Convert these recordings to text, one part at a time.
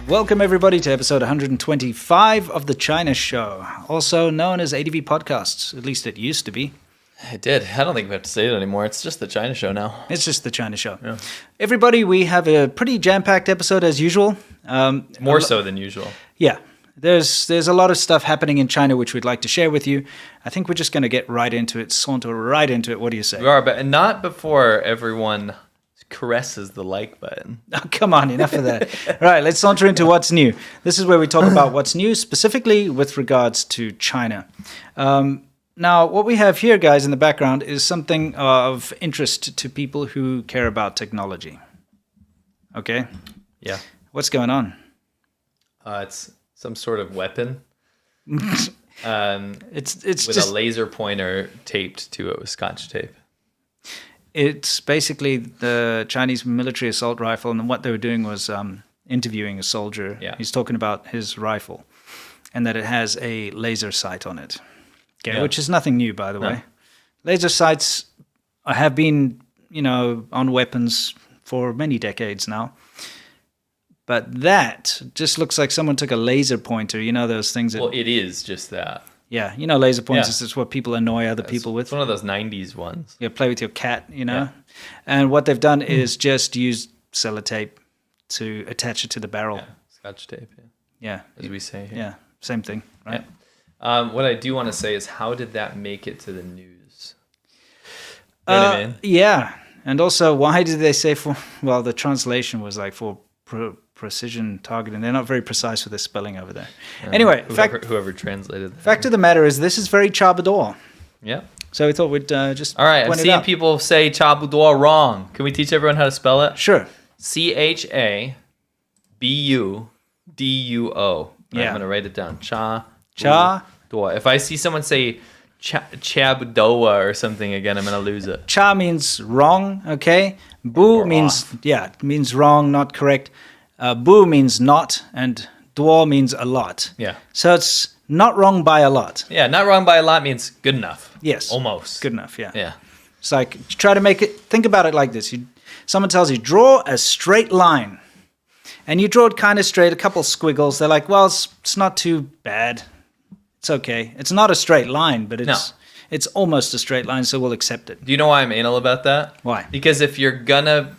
Welcome everybody to episode 125 of The China Show, also known as ADV Podcasts, at least it used to be. It did. I don't think we have to say it anymore. It's just The China Show now. It's just The China Show. Yeah. Everybody, we have a pretty jam-packed episode as usual. More so than usual. Yeah. There's a lot of stuff happening in China which we'd like to share with you. I think we're just going to get right into it, saunter right into it. What do you say? We are, but not before everyone caresses the like button. Oh, come on, enough of that. Right, let's saunter into what's new. This is where we talk about what's new, specifically with regards to China. Now, what we have here, guys, in the background is something of interest to people who care about technology. Okay? Yeah. What's going on? It's some sort of weapon. It's with just a laser pointer taped to it with scotch tape. It's basically the Chinese military assault rifle, and what they were doing was interviewing a soldier. Yeah. He's talking about his rifle, and that it has a laser sight on it. Okay, Yeah. which is nothing new, by the way. Laser sights have been, on weapons for many decades now. But that just looks like someone took a laser pointer. You know those things that... Well, it is just that. Yeah, laser pointers is what people annoy other people with. It's one of those 90s ones. You play with your cat, Yeah. And what they've done is just use sellotape to attach it to the barrel. Yeah, scotch tape, Yeah. as we say here. Yeah, same thing, right? Yeah. What I do want to say is, how did that make it to the news? You know what I mean? Yeah, and also, why did they say well, the translation was like for precision targeting. They're not very precise with the spelling over there. Anyway, whoever translated that. Fact of the matter is, this is very Chabador. Yeah. So we thought we'd just All right, I'm point it seeing out. people say Chabudor wrong. Can we teach everyone how to spell it? Sure. Chabuduo. Yeah. I'm going to write it down. Cha. If I see someone say Chabudoa or something again, I'm going to lose it. Cha means wrong, okay? Bu Or means, off. means wrong, not correct. Bu means not, and duo means a lot. Yeah. So it's not wrong by a lot. Yeah, not wrong by a lot means good enough. Yes. Almost. Good enough, yeah. Yeah. It's like, try to make it, think about it like this. Someone tells you, draw a straight line. And you draw it kind of straight, a couple squiggles. They're like, well, it's not too bad. It's okay. It's not a straight line, but it's almost a straight line, so we'll accept it. Do you know why I'm anal about that? Why? Because if you're going to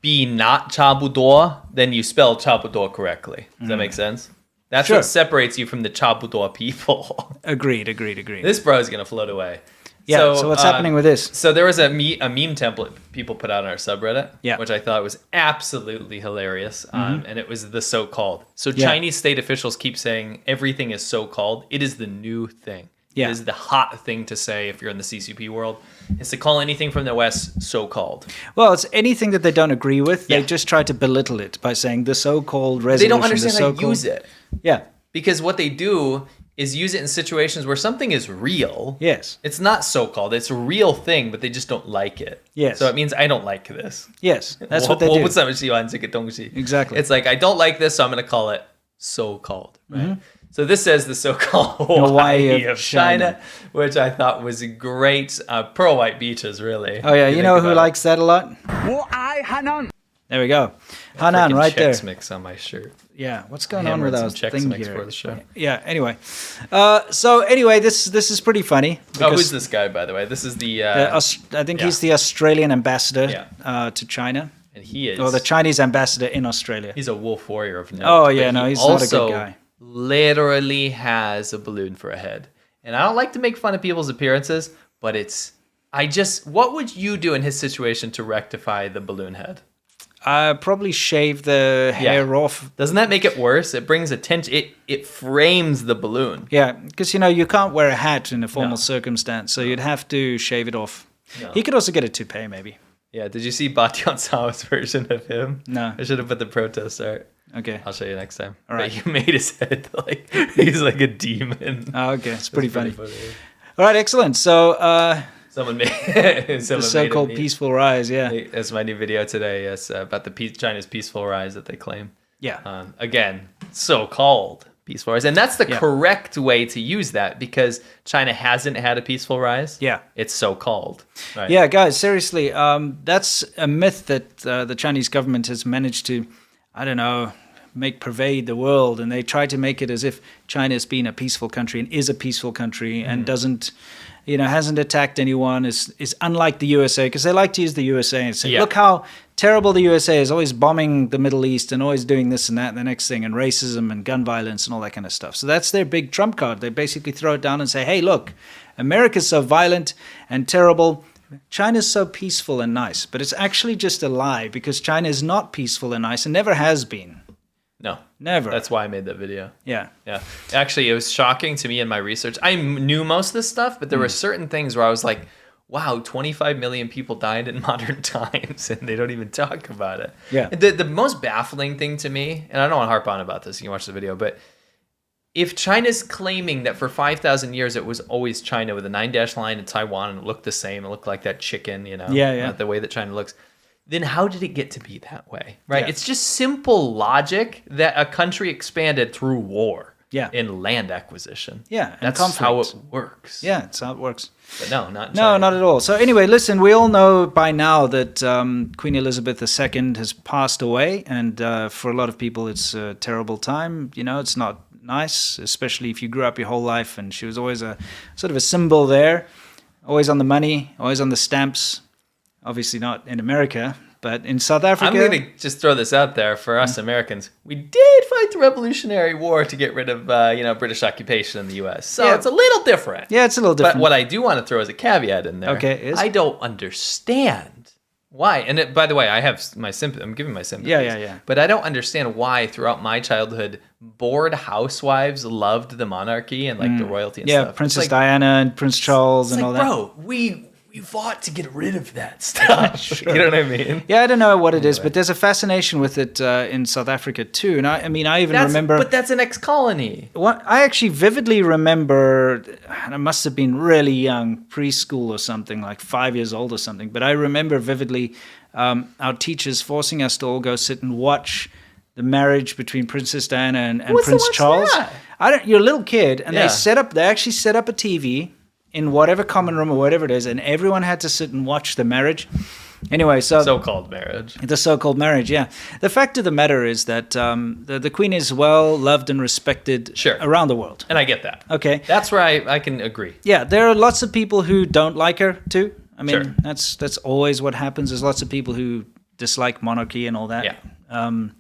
be not Chabudor, then you spell Chabudor correctly. Does that make sense? That's Sure. what separates you from the Chabudor people. Agreed. This bro is going to float away. Yeah, so what's happening with this? So there was a meme template people put out on our subreddit, Yeah. which I thought was absolutely hilarious, and it was the so-called. So Yeah. Chinese state officials keep saying everything is so-called. It is the new thing. Yeah. It is the hot thing to say if you're in the CCP world, is to call anything from the West so-called. Well, it's anything that they don't agree with. They Yeah. just try to belittle it by saying the so-called They resolution. don't understand how to use it. Yeah. Because what they do is use it in situations where something is real. Yes. It's not so-called. It's a real thing, but they just don't like it. Yes. So it means I don't like this. Yes. That's what they do. 我不喜欢这个东西. Exactly. It's like, I don't like this, so I'm going to call it so-called. Right? So this says the so-called Hawaii Hawaii of of China, which I thought was great. Pearl White Beaches, really. Oh, yeah. You think know who about it. likes that a lot? There we go. Hanan, Freaking right there. Chex Mix on my shirt. Yeah. What's going on with Hammered our some Chex thing Mix here? for the show. Yeah. Anyway. So anyway, this is pretty funny. Oh, who's this guy, by the way? This is the... I think he's the Australian ambassador to China. and he is... Or the Chinese ambassador in Australia. He's a wolf warrior of note. Oh, yeah, but no, he he's not a good also guy. literally has a balloon for a head. And I don't like to make fun of people's appearances, but what would you do in his situation to rectify the balloon head? Probably shave the hair off. Doesn't that make it worse? It brings attention. It frames the balloon. Yeah, because, you can't wear a hat in a formal circumstance, so you'd have to shave it off. No. He could also get a toupee, maybe. Yeah, did you see Batian Sao's version of him? No. I should have put the protest art. Okay. I'll show you next time. All right. But he made his head like he's like a demon. Oh, okay. It's pretty funny. funny. All right, excellent. So, Someone made the so-called peaceful rise, yeah. That's my new video today. It's about the China's peaceful rise that they claim. Yeah. Again, so-called peaceful rise. And that's the correct way to use that because China hasn't had a peaceful rise. Yeah. It's so-called. Right? Yeah, guys, seriously, that's a myth that the Chinese government has managed to, I don't know, pervade the world, and they try to make it as if China has been a peaceful country and is a peaceful country and doesn't, hasn't attacked anyone, is unlike the USA, because they like to use the USA and say, look how terrible the USA is, always bombing the Middle East and always doing this and that and the next thing, and racism and gun violence and all that kind of stuff. So that's their big trump card. They basically throw it down and say, hey, look, America's so violent and terrible. China's so peaceful and nice. But it's actually just a lie, because China is not peaceful and nice and never has been. No. Never. That's why I made that video. Yeah. Yeah. Actually, it was shocking to me in my research. I knew most of this stuff, but there were certain things where I was like, wow, 25 million people died in modern times, and they don't even talk about it. Yeah. The most baffling thing to me, and I don't want to harp on about this, you can watch the video, but if China's claiming that for 5,000 years it was always China with a 9-dash line in Taiwan and it looked the same, it looked like that chicken, the way that China looks, then how did it get to be that way, right? Yeah. It's just simple logic that a country expanded through war in land acquisition. Yeah, and that's conflict. how it works. Yeah, that's how it works. But no, not in No, China. not at all. So anyway, listen, we all know by now that Queen Elizabeth II has passed away, and for a lot of people it's a terrible time. It's not nice, especially if you grew up your whole life, and she was always a sort of a symbol there, always on the money, always on the stamps. Obviously not in America, but in South Africa. I'm going to just throw this out there for us Americans. We did fight the Revolutionary War to get rid of British occupation in the U.S. So it's a little different. Yeah, it's a little different. But what I do want to throw as a caveat in there, is? I don't understand why. And by the way, I have my sympathy. I'm giving my sympathy. Yeah. But I don't understand why throughout my childhood, bored housewives loved the monarchy and the royalty and stuff. Yeah, Princess Diana and Prince Charles and all that. Bro, we fought to get rid of that stuff. Sure. You know what I mean? Yeah, I don't know what it is, but there's a fascination with it in South Africa too. And I even remember... But that's an ex-colony. I actually vividly remember, and I must have been really young, preschool or something, like 5 years old or something, but I remember vividly our teachers forcing us to all go sit and watch the marriage between Princess Diana and Prince Charles. You're a little kid, and they actually set up a TV in whatever common room or whatever it is, and everyone had to sit and watch the marriage. Anyway, so-called marriage. The so-called marriage, yeah. The fact of the matter is that the Queen is well loved and respected around the world. And I get that. Okay. That's where I can agree. Yeah, there are lots of people who don't like her too. I mean, that's always what happens. There's lots of people who dislike monarchy and all that. Yeah. I'm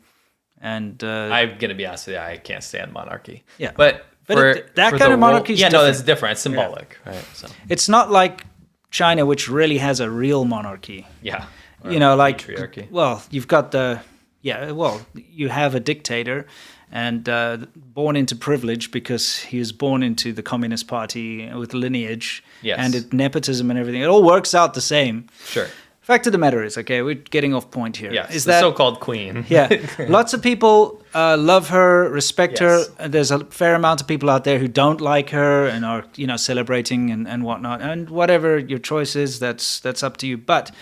going to be honest with you, I can't stand monarchy. Yeah. But that kind of monarchy is different. no, that's different. It's symbolic, right? So. It's not like China, which really has a real monarchy. Yeah. Patriarchy. Well, you've got you have a dictator, and born into privilege because he was born into the Communist Party with lineage and nepotism and everything. It all works out the same. Sure. Fact of the matter is, we're getting off point here. Yes, is the that so-called queen. Yeah, lots of people love her, respect her. There's a fair amount of people out there who don't like her and are, celebrating and whatnot. And whatever your choice is, that's up to you. But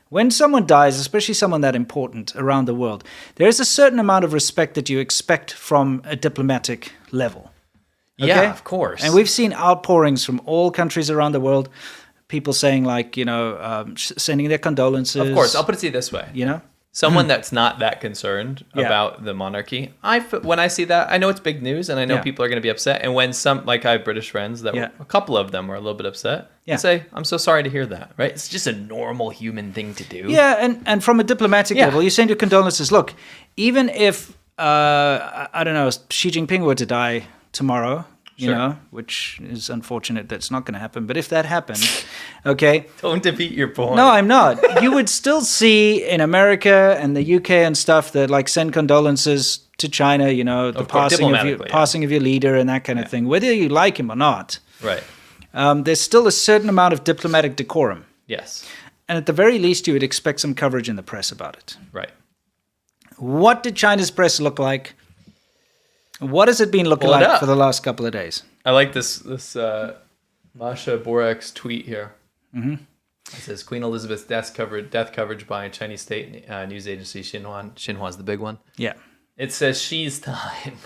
when someone dies, especially someone that important around the world, there is a certain amount of respect that you expect from a diplomatic level. Okay? Yeah, of course. And we've seen outpourings from all countries around the world. People saying sending their condolences. Of course, I'll put it to you this way. Someone that's not that concerned about the monarchy, when I see that, I know it's big news, and I know people are going to be upset. And when I have British friends that a couple of them were a little bit upset, I say, I'm so sorry to hear that, right? It's just a normal human thing to do. Yeah, and from a diplomatic level, you send your condolences. Look, even if, I don't know, Xi Jinping were to die tomorrow, which is unfortunate, that's not going to happen. But if that happened, okay. Don't defeat your point. No, I'm not. You would still see in America and the UK and stuff that send condolences to China, the passing of your leader and that kind of thing, whether you like him or not. Right. There's still a certain amount of diplomatic decorum. Yes. And at the very least, you would expect some coverage in the press about it. Right. What did China's press look like? What has it been looking like for the last couple of days? I like this Masha Borek's tweet here. Mm-hmm. It says, Queen Elizabeth's death coverage by Chinese state news agency Xinhua. Xinhua's the big one. Yeah. It says, Xi's time.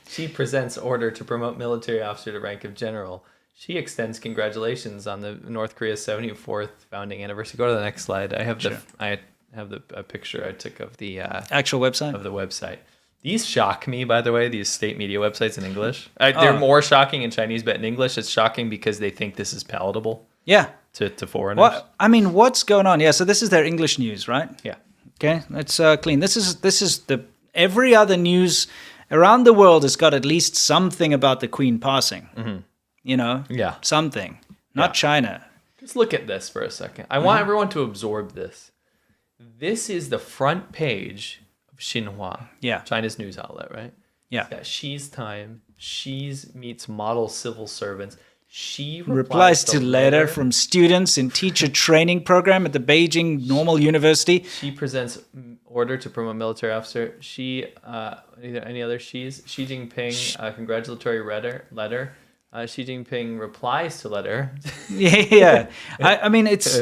She presents order to promote military officer to rank of general. She extends congratulations on the North Korea's 74th founding anniversary. Go to the next slide. I have a picture I took of the actual website of the website. These shock me, by the way, these state media websites in English. They're more shocking in Chinese, but in English, it's shocking because they think this is palatable Yeah. to foreigners. What I mean, what's going on? Yeah, so this is their English news, right? Yeah. Okay, let's clean. This is the every other news around the world has got at least something about the Queen passing. You know? Yeah. Something. Not China. Just look at this for a second. I want everyone to absorb this. This is the front page of Xinhua. Yeah. China's news outlet, right? Yeah. It's got Xi's time. Xi's meets model civil servants. She Replies to letter from students in teacher training program at the Beijing Normal University. She presents order to promote military officer. She, any other Xi's? Xi Jinping, congratulatory letter. Xi Jinping replies to letter. Yeah. I mean, it's.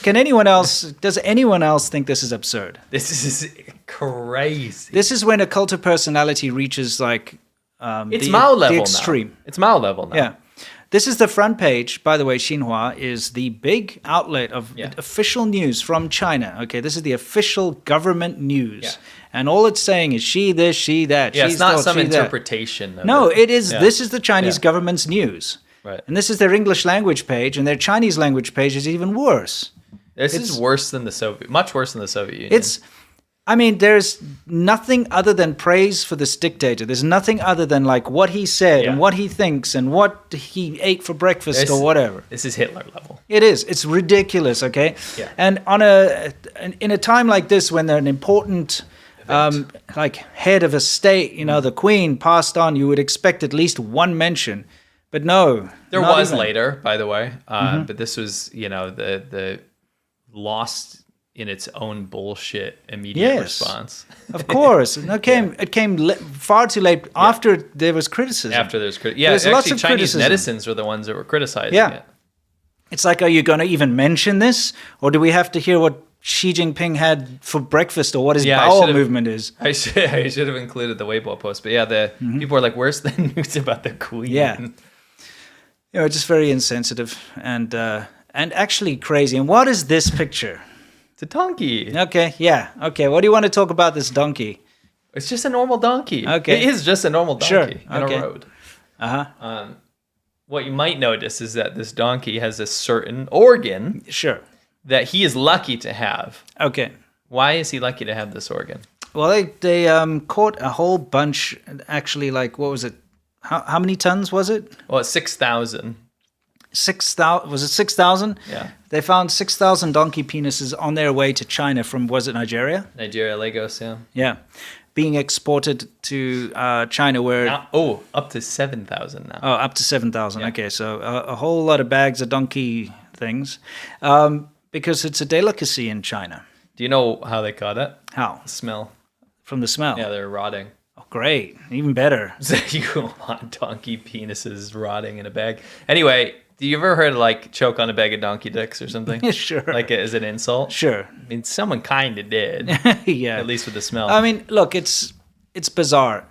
Does anyone else think this is absurd? This is crazy. This is when a cult of personality reaches like It's the, Mao level the extreme. now. It's Mao level now. Yeah. This is the front page. By the way, Xinhua is the big outlet of official news from China. Okay, this is the official government news. Yeah. And all it's saying is she this, she that. Yeah, she's it's not thought, some she that. interpretation. No, it is. Yeah. This is the Chinese government's news. Right. And this is their English language page, and their Chinese language page is even worse. This is worse than much worse than the Soviet Union. There's nothing other than praise for this dictator. There's nothing other than like what he said and what he thinks and what he ate for breakfast or whatever. This is Hitler level. It is. It's ridiculous, okay? Yeah. And in a time like this when an important like head of a state, you know, the Queen passed on, you would expect at least one mention. But no. There was later, by the way. But this was, you know, the lost in its own bullshit immediate response. Of course. And it came far too late after there was criticism. After there's criticism. Yeah, actually lots of Chinese criticism. netizens were the ones that were criticizing it. It's like, are you going to even mention this? Or do we have to hear what Xi Jinping had for breakfast or what his bowel movement is? I should have included the Weibo post. But yeah, the people are like, where's the news about the Queen? Yeah. You know, just very insensitive and actually crazy. And what is this picture? It's a donkey. Okay, yeah. Okay, what do you want to talk about this donkey? It's just a normal donkey. Okay. It is just a normal donkey in a road. Uh-huh. What you might notice is that this donkey has a certain organ that he is lucky to have. Okay. Why is he lucky to have this organ? Well, they caught a whole bunch, actually, like, what was it? How many tons was it? Well, it's 6,000. 6,000? Was it 6,000? Yeah. They found 6,000 donkey penises on their way to China from, was it Nigeria? Nigeria, Lagos, yeah. Yeah. Being exported to China where... up to 7,000 now. Oh, up to 7,000. Yeah. Okay, so a whole lot of bags of donkey things because it's a delicacy in China. Do you know how they caught it? How? The smell. From the smell? Yeah, they're rotting. Oh, great. Even better. So you want donkey penises rotting in a bag. Anyway, do you ever heard of, like, choke on a bag of donkey dicks or something? Yeah, sure. Like as an insult? Sure. I mean, someone kind of did. Yeah. At least with the smell. I mean, look, it's bizarre.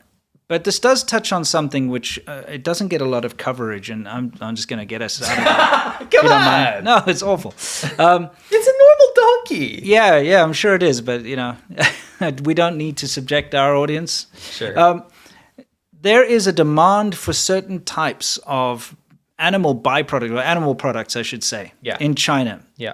But this does touch on something which it doesn't get a lot of coverage, and I'm just going to get us out of it. Come on! No, it's awful. It's a normal donkey! Yeah, I'm sure it is, but, you know, we don't need to subject our audience. Sure. There is a demand for certain types of animal byproduct, or animal products, I should say, in China. Yeah.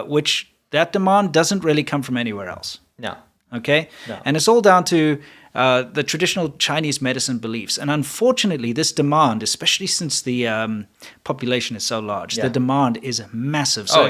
Which that demand doesn't really come from anywhere else. No. Okay? No. And it's all down to the traditional Chinese medicine beliefs. And unfortunately, this demand, especially since the population is so large, the demand is massive. So,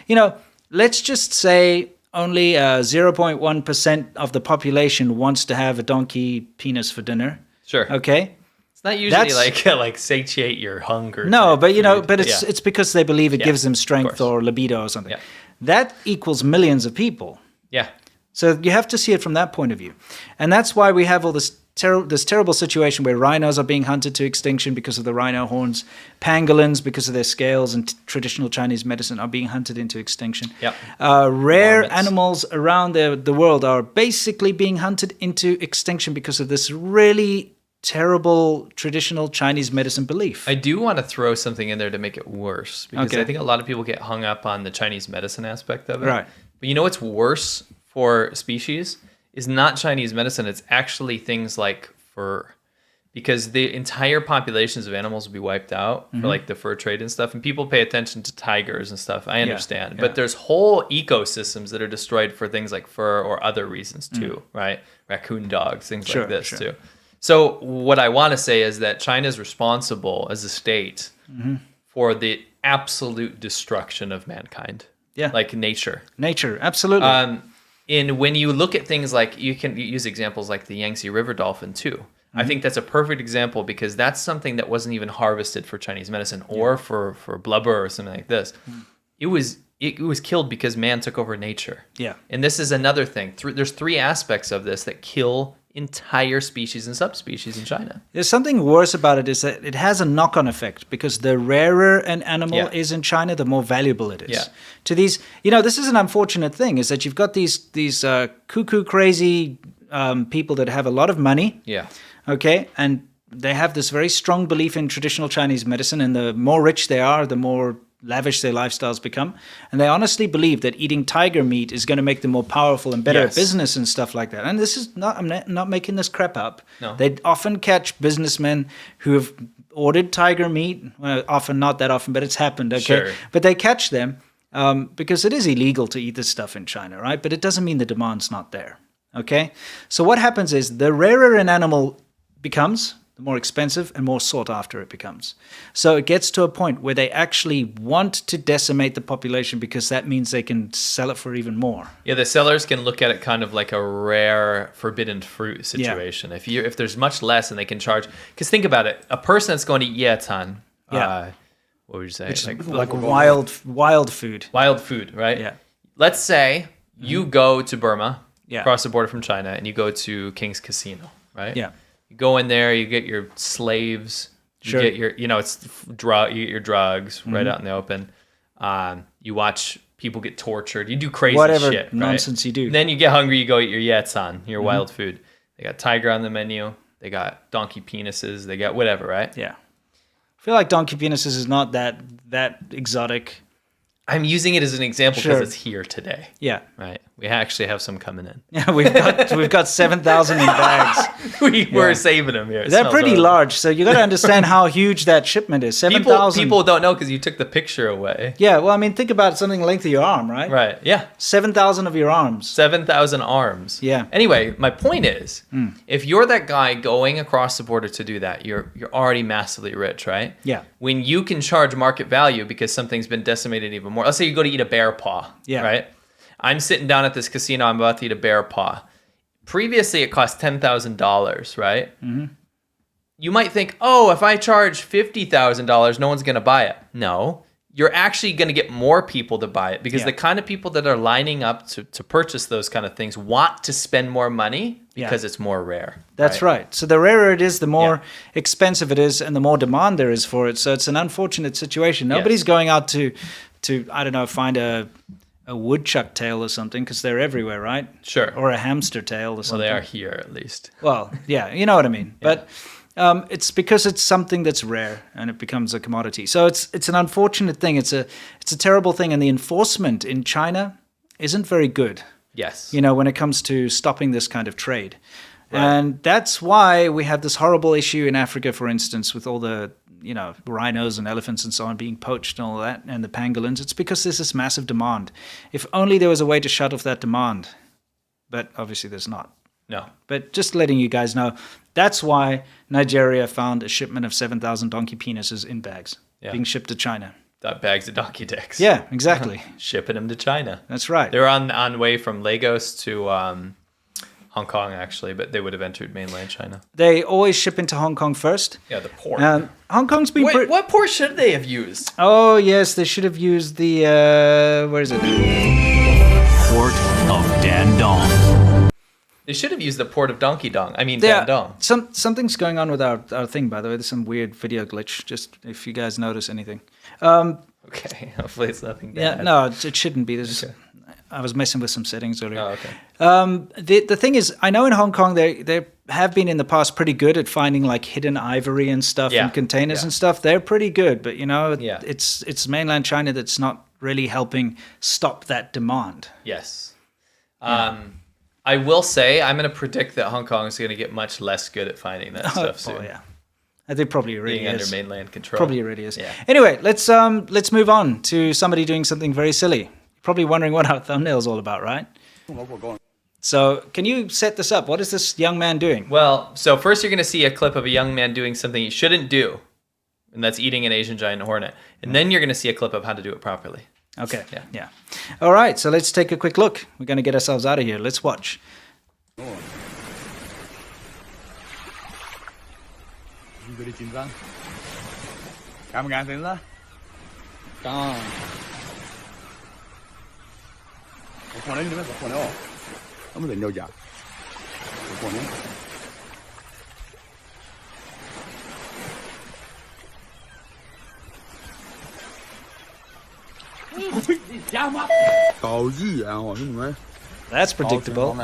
you know, let's just say only 0.1% of the population wants to have a donkey penis for dinner. Sure. Okay? It's not usually like satiate your hunger. No, but, you know, but it's because they believe it gives them strength or libido or something. Yeah. That equals millions of people. Yeah. So you have to see it from that point of view. And that's why we have all this terrible situation where rhinos are being hunted to extinction because of the rhino horns. Pangolins, because of their scales and traditional Chinese medicine, are being hunted into extinction. Yep. Rare Hornets. animals around the world are basically being hunted into extinction because of this really terrible traditional Chinese medicine belief. I do want to throw something in there to make it worse, because I think a lot of people get hung up on the Chinese medicine aspect of it. Right. But you know what's worse for species is not Chinese medicine. It's actually things like fur. Because the entire populations of animals will be wiped out for like the fur trade and stuff. And people pay attention to tigers and stuff. I understand. Yeah. But there's whole ecosystems that are destroyed for things like fur or other reasons too, right? Raccoon dogs, things like this too. So what I want to say is that China is responsible as a state for the absolute destruction of mankind. Yeah. Like nature. Nature, absolutely. And when you look at things like, you can use examples like the Yangtze River dolphin too. I think that's a perfect example because that's something that wasn't even harvested for Chinese medicine or for blubber or something like this. It was killed because man took over nature. Yeah. And this is another thing. There's three aspects of this that kill entire species and subspecies in China. There's something worse about it is that it has a knock-on effect because the rarer an animal is in China, the more valuable it is. Yeah. To these, this is an unfortunate thing is that you've got these cuckoo crazy people that have a lot of money. Yeah. Okay, and they have this very strong belief in traditional Chinese medicine, and the more rich they are, the more lavish their lifestyles become. And they honestly believe that eating tiger meat is going to make them more powerful and better at business and stuff like that. And this is not, I'm not making this crap up. No. They often catch businessmen who have ordered tiger meat, well, often, not that often, but it's happened, okay? Sure. But they catch them because it is illegal to eat this stuff in China, right? But it doesn't mean the demand's not there, okay? So what happens is the rarer an animal becomes, the more expensive and more sought after it becomes. So it gets to a point where they actually want to decimate the population because that means they can sell it for even more. Yeah, the sellers can look at it kind of like a rare forbidden fruit situation. Yeah. If there's much less and they can charge, because think about it, a person that's going to eat yetan, what would you say? Like wild food. Wild food, right? Yeah. Let's say you go to Burma, Yeah. across the border from China, and you go to King's Casino, right? Yeah. You go in there, you get your slaves, you get your, you get your drugs right out in the open. You watch people get tortured. You do crazy Whatever shit, nonsense you do. And then you get hungry, you go eat your yatsan, your wild food. They got tiger on the menu. They got donkey penises. They got whatever, right? Yeah. I feel like donkey penises is not that exotic. I'm using it as an example because it's here today. Yeah. Right. We actually have some coming in. Yeah, we've got 7,000 in bags. We're saving them here. They're pretty large, so you got to understand how huge that shipment is. 7,000. People don't know because you took the picture away. Yeah, well, I mean, think about something the length of your arm, right? Right. Yeah. 7,000 of your arms. 7,000 arms. Yeah. Anyway, my point is, if you're that guy going across the border to do that, you're already massively rich, right? Yeah. When you can charge market value because something's been decimated even more. Let's say you go to eat a bear paw. Yeah. Right. I'm sitting down at this casino. I'm about to eat a bear paw. Previously, it cost $10,000, right? Mm-hmm. You might think, oh, if I charge $50,000, no one's going to buy it. No, you're actually going to get more people to buy it because the kind of people that are lining up to purchase those kind of things want to spend more money because it's more rare. That's right. So the rarer it is, the more expensive it is and the more demand there is for it. So it's an unfortunate situation. Nobody's going out to I don't know, find a woodchuck tail or something because they're everywhere, right? Sure. Or a hamster tail or something. Well, they are here at least. Well, yeah, you know what I mean. Yeah. But it's because it's something that's rare and it becomes a commodity. So it's an unfortunate thing. It's a terrible thing, and the enforcement in China isn't very good. Yes. When it comes to stopping this kind of trade. Right. And that's why we have this horrible issue in Africa, for instance, with all the rhinos and elephants and so on being poached and all that, and the pangolins. It's because there's this massive demand. If only there was a way to shut off that demand. But obviously there's not. No. But just letting you guys know, that's why Nigeria found a shipment of 7,000 donkey penises in bags being shipped to China. Bags of donkey dicks. Yeah, exactly. Shipping them to China. That's right. They're on way from Lagos to Hong Kong, actually, but they would have entered mainland China. They always ship into Hong Kong first. Yeah, the port. Hong Kong's been... Wait, what port should they have used? Oh, yes, they should have used the... where is it? Port of Dandong. They should have used the port of Dandong. Something's going on with our thing, by the way. There's some weird video glitch, just if you guys notice anything. Okay, hopefully it's nothing bad. Yeah, no, it shouldn't be. I was messing with some settings earlier. Oh, okay. The thing is, I know in Hong Kong they have been in the past pretty good at finding like hidden ivory and stuff in containers and stuff. They're pretty good, but it's mainland China that's not really helping stop that demand. Yes. I will say, I'm going to predict that Hong Kong is going to get much less good at finding that stuff soon. Oh, yeah. I think probably already Being is. under mainland control. Probably already is. Yeah. Anyway, let's move on to somebody doing something very silly. You're probably wondering what our thumbnail's all about, right? So can you set this up? What is this young man doing? Well, so first you're going to see a clip of a young man doing something he shouldn't do, and that's eating an Asian giant hornet. And then you're going to see a clip of how to do it properly. Okay. Yeah. Yeah. All right. So let's take a quick look. We're going to get ourselves out of here. Let's watch. That's predictable.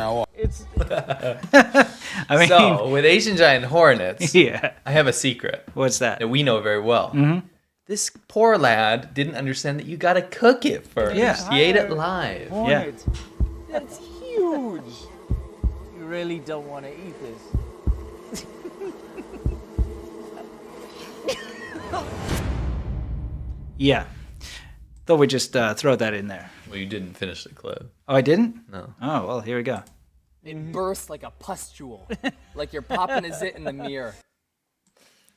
I mean, So, with Asian giant hornets, yeah. I have a secret What's that? that we know very well. This poor lad didn't understand that you got to cook it first. Yeah. He ate it live. Yeah. That's huge. You really don't want to eat this. Yeah. Thought we'd just throw that in there. Well, you didn't finish the clip. Oh, I didn't? No. Oh, well, here we go. It bursts like a pustule, like you're popping a zit in the mirror.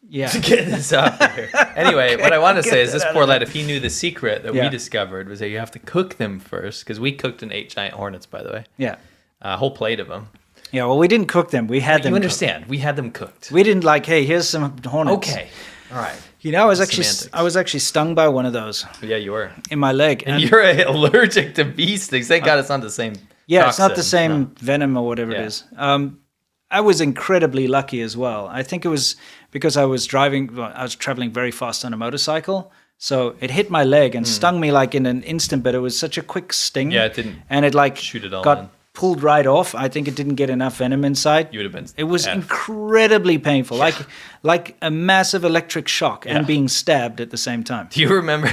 Yeah. Get this out here. Anyway, what I want to say is this that out poor of lad, if he knew the secret that Yeah. we discovered was that you have to cook them first, because we cooked and ate giant hornets, by the way. Yeah. A whole plate of them. Yeah, well, we didn't cook them. We had them You cooked. understand? We had them cooked. We didn't like, hey, here's some hornets. Okay. All right. You know, Semantics. I was actually stung by one of those Yeah, you were. in my leg. And you're allergic to bee sticks. Thank God it's not the same. yeah, it's not the toxin. same No. venom or whatever it Yeah. is. I was incredibly lucky as well. I think it was because I was traveling very fast on a motorcycle. So it hit my leg and stung me like in an instant, but it was such a quick sting. Yeah, it didn't And it like shoot it all got in. pulled right off. I think it didn't get enough venom inside. You would have been. It was F. incredibly painful, like a massive electric shock and Yeah. being stabbed at the same time. Do you remember?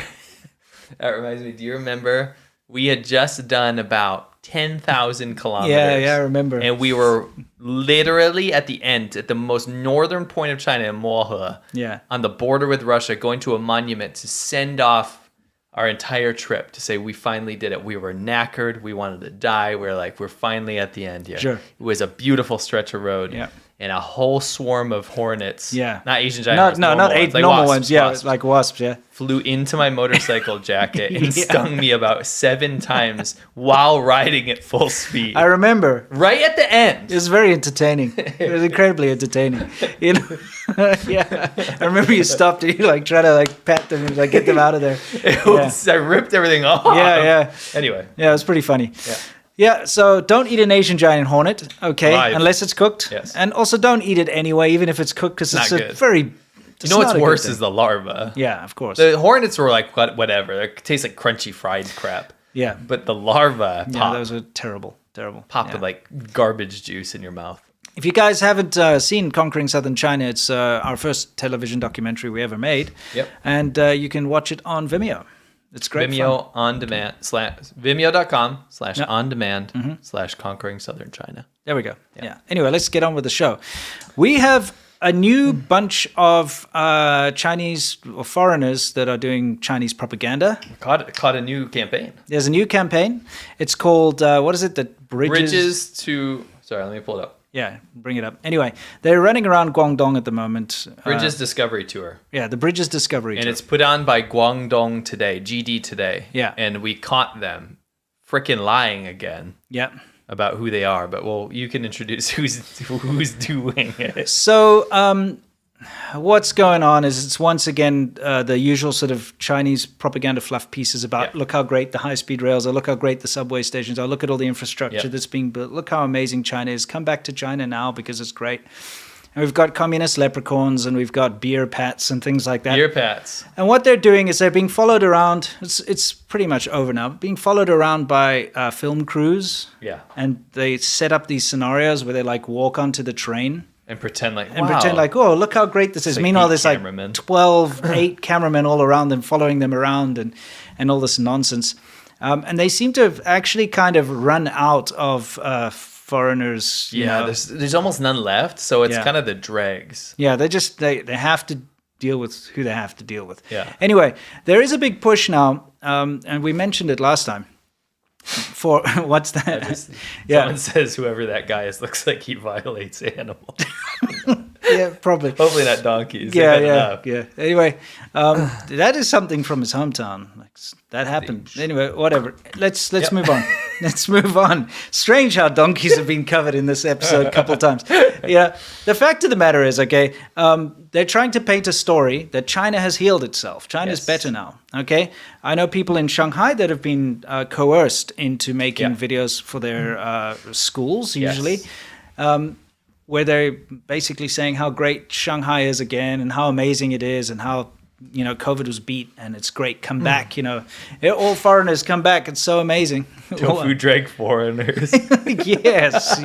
That reminds me. Do you remember we had just done about 10,000 kilometers? Yeah, I remember. And we were literally at the end, at the most northern point of China in Mohe, Yeah. on the border with Russia, going to a monument to send off our entire trip to say we finally did it. We were knackered. We wanted to die. We're finally at the end here. Sure. It was a beautiful stretch of road. Yeah. And a whole swarm of hornets. Yeah. Not Asian giant No, hornets. not normal eight ones, like normal wasps, ones. Yeah, wasps. like wasps. Yeah. Flew into my motorcycle jacket and Yeah. stung me about 7 times while riding at full speed. I remember. Right at the end. It was very entertaining. It was incredibly entertaining. You know, yeah. I remember you stopped and you like try to like pat them and like get them out of there. I ripped everything off. Yeah. Anyway. Yeah, it was pretty funny. Yeah. Yeah, so don't eat an Asian giant hornet, okay, Live. unless it's cooked. Yes. And also don't eat it anyway, even if it's cooked, because it's Not a good. very. You know what's worse is the larva. Yeah, of course. The hornets were like whatever. They taste like crunchy fried crap. yeah. But the larva Yeah, pop, those are terrible. pop Yeah. with like garbage juice in your mouth. If you guys haven't seen Conquering Southern China, it's our first television documentary we ever made. Yep. And you can watch it on Vimeo. It's great Vimeo fun. on demand Vimeo.com/on demand /conquering southern China. There we go. Yeah. Anyway, let's get on with the show. We have a new bunch of Chinese or foreigners that are doing Chinese propaganda. Caught a new campaign. There's a new campaign. It's called, what is it? The Bridges to. Sorry, let me pull it up. Yeah, bring it up. Anyway, they're running around Guangdong at the moment. Bridges Discovery Tour. Yeah, the Bridges Discovery And Tour. it's put on by Guangdong Today, GD Today. Yeah. And we caught them freaking lying again Yeah. about who they are. But well, you can introduce who's doing it. So, what's going on is it's once again the usual sort of Chinese propaganda fluff pieces about look how great the high-speed rails are, look how great the subway stations are, look at all the infrastructure that's being built, look how amazing China is, come back to China now because it's great. And we've got communist leprechauns and we've got beer pats and things like that. Beer pats. And what they're doing is they're being followed around. It's pretty much over now. Being followed around by film crews. Yeah. And they set up these scenarios where they like walk onto the train. And pretend like, And pretend like, oh, look how great this is. like Meanwhile, 8 there's like cameramen. 8 cameramen all around them, following them around and all this nonsense. And they seem to have actually kind of run out of foreigners. you know. there's almost none left, so it's Yeah. kind of the dregs. Yeah, they have to deal with who they have to deal with. Yeah. Anyway, there is a big push now, and we mentioned it last time. For what's that? Someone says whoever that guy is looks like he violates animals. Yeah, probably. Hopefully not donkeys. Yeah, They've had enough. yeah. Anyway, that is something from his hometown. Like, that happened. Anyway, whatever. Let's move on. Let's move on. Strange how donkeys have been covered in this episode a couple of times. Yeah. The fact of the matter is, okay, they're trying to paint a story that China has healed itself. China's Yes. better now. Okay. I know people in Shanghai that have been coerced into making videos for their schools, usually. Yes. Where they're basically saying how great Shanghai is again and how amazing it is and how, COVID was beat and it's great. Come back, all foreigners come back. It's so amazing. Tofu drag foreigners. yes.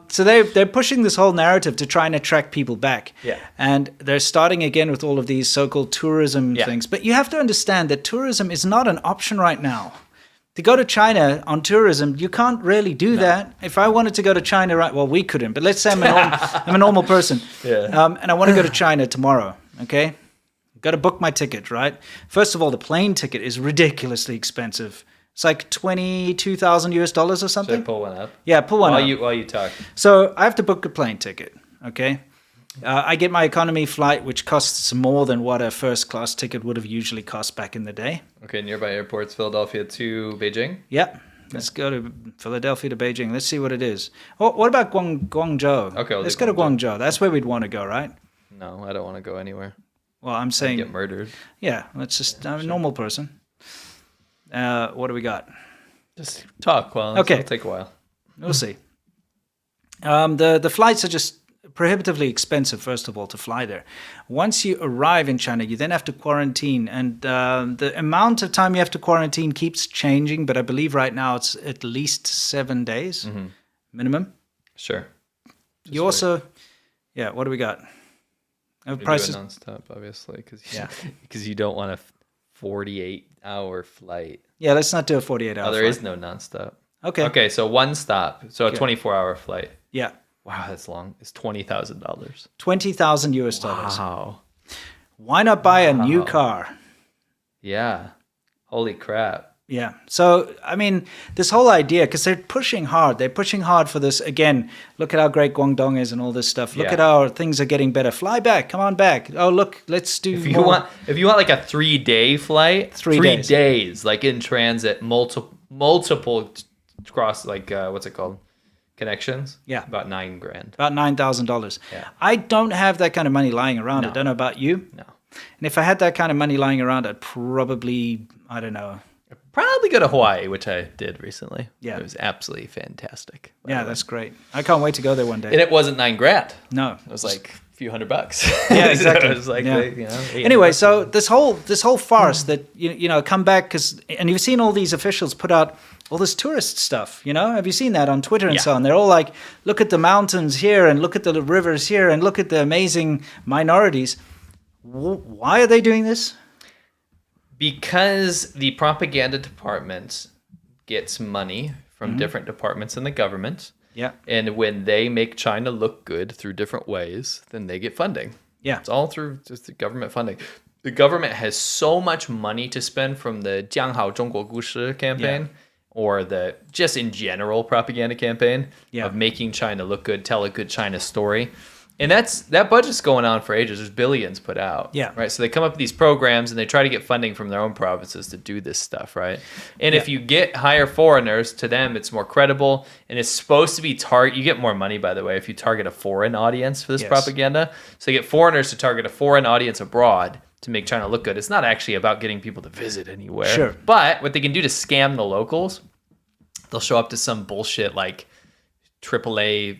So they're pushing this whole narrative to try and attract people back. Yeah. And they're starting again with all of these so-called tourism Yeah. things. But you have to understand that tourism is not an option right now. To go to China on tourism, you can't really do that. If I wanted to go to China, we couldn't. But let's say I'm a normal person, and I want to go to China tomorrow. Okay, got to book my ticket, right? First of all, the plane ticket is ridiculously expensive. It's like $22,000 or Should I something. pull one up? Yeah, pull one up. While you talk. So I have to book a plane ticket. Okay. I get my economy flight, which costs more than what a first class ticket would have usually cost back in the day. Okay, nearby airports, Philadelphia to Beijing. Yep. Let's go to Philadelphia to Beijing. Let's see what it is. Oh, what about Guangzhou? Okay, let's go to Guangzhou. That's where we'd want to go, right? No, I don't want to go anywhere. Well, I'm saying, Get murdered. yeah, let's just, I'm a normal person. What do we got? Just talk. Well, Okay. it'll take a while. We'll see. The flights are just prohibitively expensive, first of all, to fly there. Once you arrive in China, you then have to quarantine. And the amount of time you have to quarantine keeps changing, but I believe right now it's at least 7 days minimum. Sure. You also, what do we got? Prices nonstop, obviously, because you don't want a 48-hour flight. Yeah, let's not do a 48-hour Oh, there flight. is no nonstop. Okay. Okay, so one stop. So a 24-hour flight. Yeah. Wow, that's long. It's $20,000. $20,000. Wow. Why not buy a new car? Yeah. Holy crap. Yeah. So, I mean, this whole idea, because they're pushing hard. They're pushing hard for this. Again, look at how great Guangdong is and all this stuff. Look at how things are getting better. Fly back. Come on back. Oh, look, let's do If you want like a 3-day flight, 3 3 days. days, like in transit, multiple cross, like what's it called? Connections? Yeah. About $9,000. About $9,000. Yeah. I don't have that kind of money lying around. I No. don't know about you. No. And if I had that kind of money lying around, I'd probably, I don't know. Probably go to Hawaii, which I did recently. Yeah. It was absolutely fantastic. Yeah, that's great. I can't wait to go there one day. And it wasn't $9,000. No. It was like a few $100. Yeah, exactly. So it was like, Yeah. $800. Anyway, so this whole farce that come back and you've seen all these officials put out all this tourist stuff. Have you seen that on Twitter and so on? They're all like, look at the mountains here and look at the rivers here and look at the amazing minorities. Why are they doing this? Because the propaganda department gets money from different departments in the government. Yeah. And when they make China look good through different ways, then they get funding. Yeah. It's all through just the government funding. The government has so much money to spend from the 讲好中国故事 campaign or the just in general propaganda campaign of making China look good, tell a good China story. And that budget's going on for ages. There's billions put out. Yeah. Right. So they come up with these programs and they try to get funding from their own provinces to do this stuff. Right. And if you hire foreigners, to them, it's more credible. And it's supposed to be you get more money, by the way, if you target a foreign audience for this propaganda. So you get foreigners to target a foreign audience abroad to make China look good. It's not actually about getting people to visit anywhere. Sure. But what they can do to scam the locals, they'll show up to some bullshit like AAA,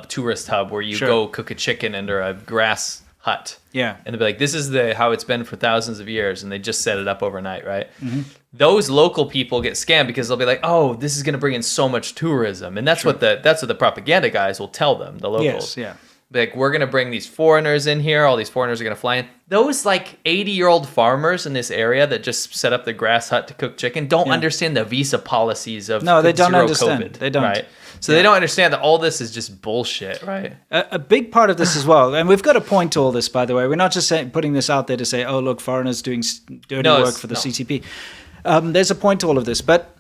tourist hub where you go cook a chicken under a grass hut. Yeah. And they'll be like, this is how it's been for thousands of years. And they just set it up overnight, right? Mm-hmm. Those local people get scammed because they'll be like, oh, this is going to bring in so much tourism. And that's what the propaganda guys will tell them, the locals. Yes, yeah. Like, we're going to bring these foreigners in here. All these foreigners are going to fly in. Those, like, 80-year-old farmers in this area that just set up the grass hut to cook chicken don't understand the visa policies of No, they don't zero understand. COVID, They don't. Right? So they don't understand that all this is just bullshit, right? A big part of this as well, and we've got a point to all this, by the way. We're not just putting this out there to say, oh, look, foreigners doing dirty work for the CCP. There's a point to all of this. But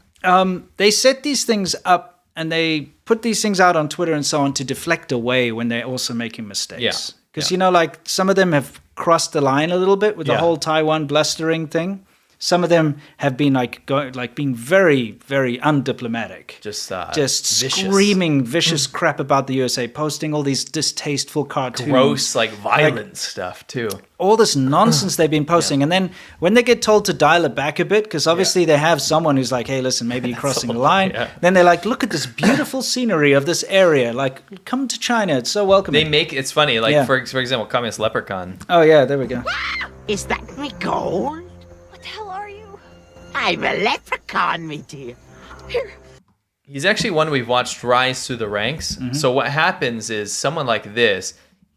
they set these things up and they put these things out on Twitter and so on to deflect away when they're also making mistakes. Because, you know, like some of them have crossed the line a little bit with the whole Taiwan blustering thing. Some of them have been being very, very undiplomatic. Just Just vicious. screaming vicious crap about the USA, posting all these distasteful cartoons. Gross, like, violent stuff, too. All this nonsense they've been posting. And then when they get told to dial it back a bit, because obviously they have someone who's like, hey, listen, maybe you're crossing the line. Then they're like, look at this beautiful scenery of this area. Like, come to China. It's so welcoming. It's funny, like, for example, Communist Leprechaun. Oh, yeah, there we go. Is that me gold? What the hell are you? I'm a leprechaun, me dear. Here. He's actually one we've watched rise through the ranks. So what happens is someone like this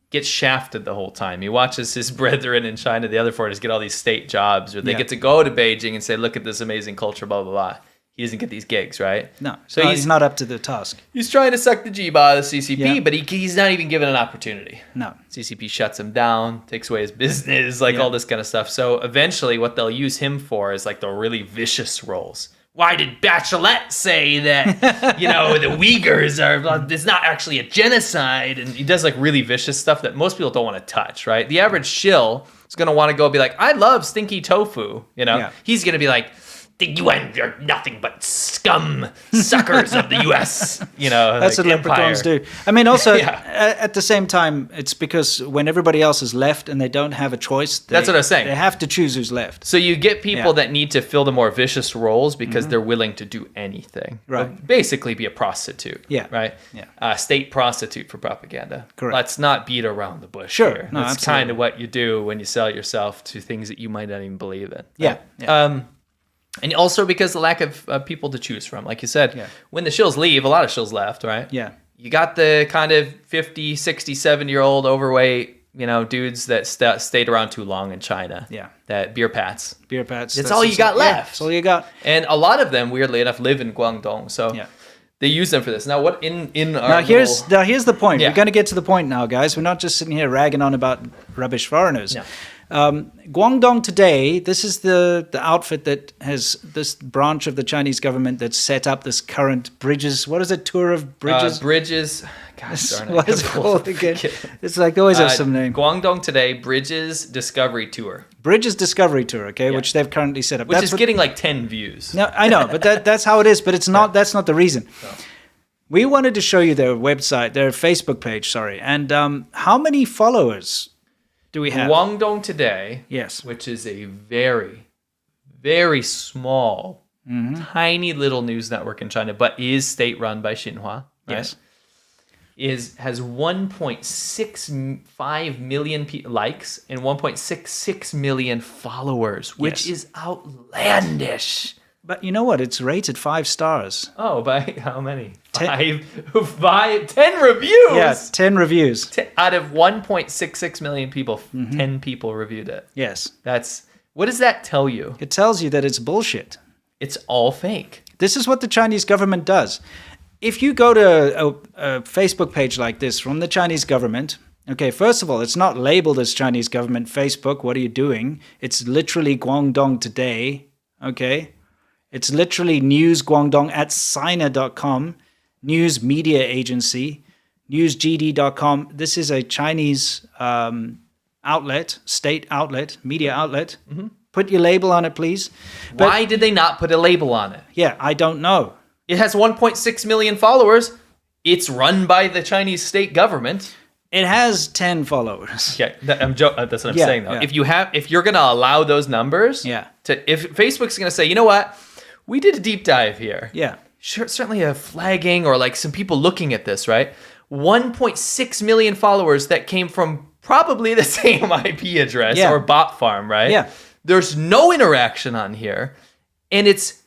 gets shafted the whole time. He watches his brethren in China, the other foreigners, get all these state jobs, or they get to go to Beijing and say, look at this amazing culture, blah, blah, blah. He doesn't get these gigs, right? No, So he's not up to the task. He's trying to suck the G out of the CCP, but he's not even given an opportunity. No. CCP shuts him down, takes away his business, like all this kind of stuff. So eventually what they'll use him for is like the really vicious roles. Why did Bachelet say that, you know, the Uyghurs are, it's not actually a genocide? And he does like really vicious stuff that most people don't want to touch, right? The average shill is going to want to go be like, I love stinky tofu, you know? Yeah. He's going to be like, the UN are nothing but scum suckers of the US. You know, That's like what leprechauns do. I mean, also, at the same time, it's because when everybody else is left and they don't have a choice, That's what I was saying. They have to choose who's left. So you get people that need to fill the more vicious roles because they're willing to do anything. Right. Basically be a prostitute. Yeah. Right? Yeah. State prostitute for propaganda. Correct. Let's not beat around the bush Sure. here. No, That's absolutely. kind of what you do when you sell yourself to things that you might not even believe in. Yeah. Right? And also because the lack of people to choose from. Like you said, when the shills leave, a lot of shills left, right? Yeah. You got the kind of 50, 60, 70-year-old overweight, you know, dudes that stayed around too long in China. Yeah. That beer pats. Beer pats. That's all you got Yeah, left. that's all you got. And a lot of them, weirdly enough, live in Guangdong. So they use them for this. Now, what in our Now here's the point. Yeah. We're going to get to the point now, guys. We're not just sitting here ragging on about rubbish foreigners. No. Guangdong Today, this is the outfit that has this branch of the Chinese government that set up this current bridges. What is it? Tour of bridges? Bridges. Gosh darn it. What is it called again? It's like they always have some name. Guangdong Today Bridges Discovery Tour. Bridges Discovery Tour, okay, which they've currently set up. Which is getting like 10 views. No, I know, but that's how it is. But it's not. That's not the reason. No. We wanted to show you their website, their Facebook page. Sorry, and how many followers do we have? Guangdong Today, Yes. which is a very, very small, tiny little news network in China, but is state-run by Xinhua. Right? Yes. Has 1.65 million likes and 1.66 million followers, which is outlandish. But you know what? It's rated 5 stars. Oh, by how many? 10 10 reviews. Yeah, 10 reviews. Out of 1.66 million people, 10 people reviewed it. Yes. What does that tell you? It tells you that it's bullshit. It's all fake. This is what the Chinese government does. If you go to a Facebook page like this from the Chinese government, okay, first of all, it's not labeled as Chinese government Facebook. What are you doing? It's literally Guangdong Today, okay? It's literally News Guangdong at Sina.com, News Media Agency, NewsGD.com. This is a Chinese outlet, state outlet, media outlet. Put your label on it, please. But, Why did they not put a label on it? yeah, I don't know. It has 1.6 million followers. It's run by the Chinese state government. It has 10 followers. Yeah, that's what I'm saying though. Yeah. If you're gonna allow those numbers, if Facebook's gonna say, you know what, we did a deep dive here. Yeah. Sure, certainly a flagging or like some people looking at this, right? 1.6 million followers that came from probably the same IP address or bot farm, right? Yeah. There's no interaction on here, and it's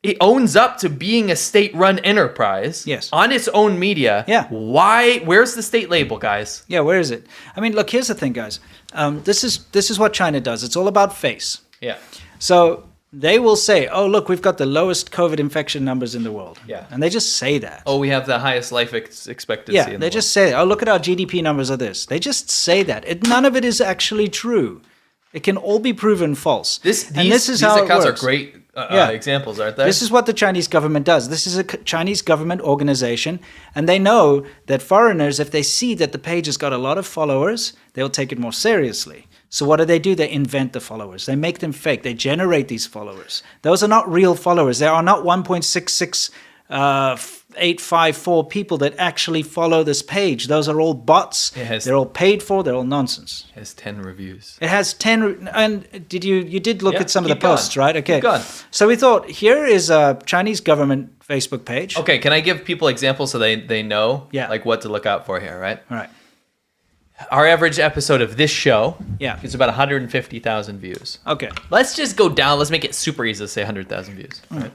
It owns up to being a state-run enterprise. Yes. On its own media. Yeah. Why? Where's the state label, guys? Yeah, where is it? I mean, look, here's the thing, guys. This is what China does. It's all about face. Yeah. So they will say, oh, look, we've got the lowest COVID infection numbers in the world. Yeah. And they just say that. Oh, we have the highest life expectancy yeah, in they the just say, oh, look at our GDP numbers are this. They just say that. None of it is actually true. It can all be proven false. These these how accounts it are works. great examples, aren't they? This is what the Chinese government does. This is a Chinese government organization, and they know that foreigners, if they see that the page has got a lot of followers, they'll take it more seriously. So what do? They invent the followers. They make them fake. They generate these followers. Those are not real followers. There are not 1.66854 people that actually follow this page. Those are all bots. They're all paid for. They're all nonsense. It has 10 reviews. It has 10, and you did look at some of the keep going. posts, right? Okay. Keep going. So we thought, here is a Chinese government Facebook page. Okay, can I give people examples so they know like what to look out for here, right? All right. Our average episode of this show is about 150,000 views. Okay. Let's just go down. Let's make it super easy to say 100,000 views, right?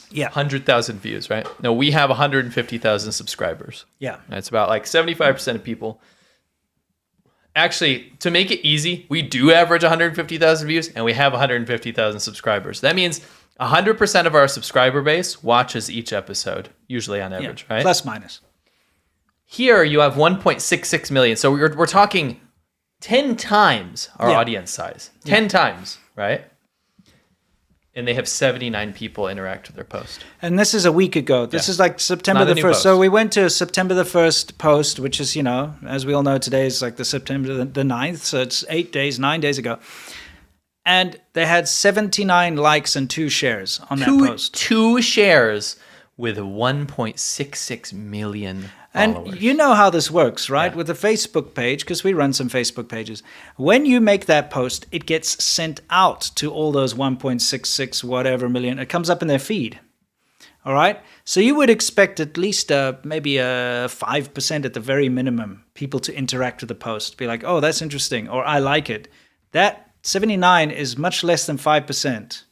Yeah. 100,000 views, right? No, we have 150,000 subscribers. Yeah. That's about like 75% of people. Actually, to make it easy, we do average 150,000 views and we have 150,000 subscribers. That means 100% of our subscriber base watches each episode, usually on average, right? Plus minus. Here you have 1.66 million. So we're talking 10 times our audience size. 10 times, right? And they have 79 people interact with their post. And this is a week ago. This is like September Not a the new 1st. post. So we went to September the 1st post, which is, as we all know, today is like the September the 9th. So it's 9 days ago. And they had 79 likes and 2 shares on that post. 2 shares with 1.66 million followers. And you know how this works, right? With the Facebook page, because we run some Facebook pages. When you make that post, it gets sent out to all those 1.66 whatever million. It comes up in their feed. All right? So you would expect at least maybe 5% at the very minimum people to interact with the post. Be like, oh, that's interesting, or I like it. That 79 is much less than 5%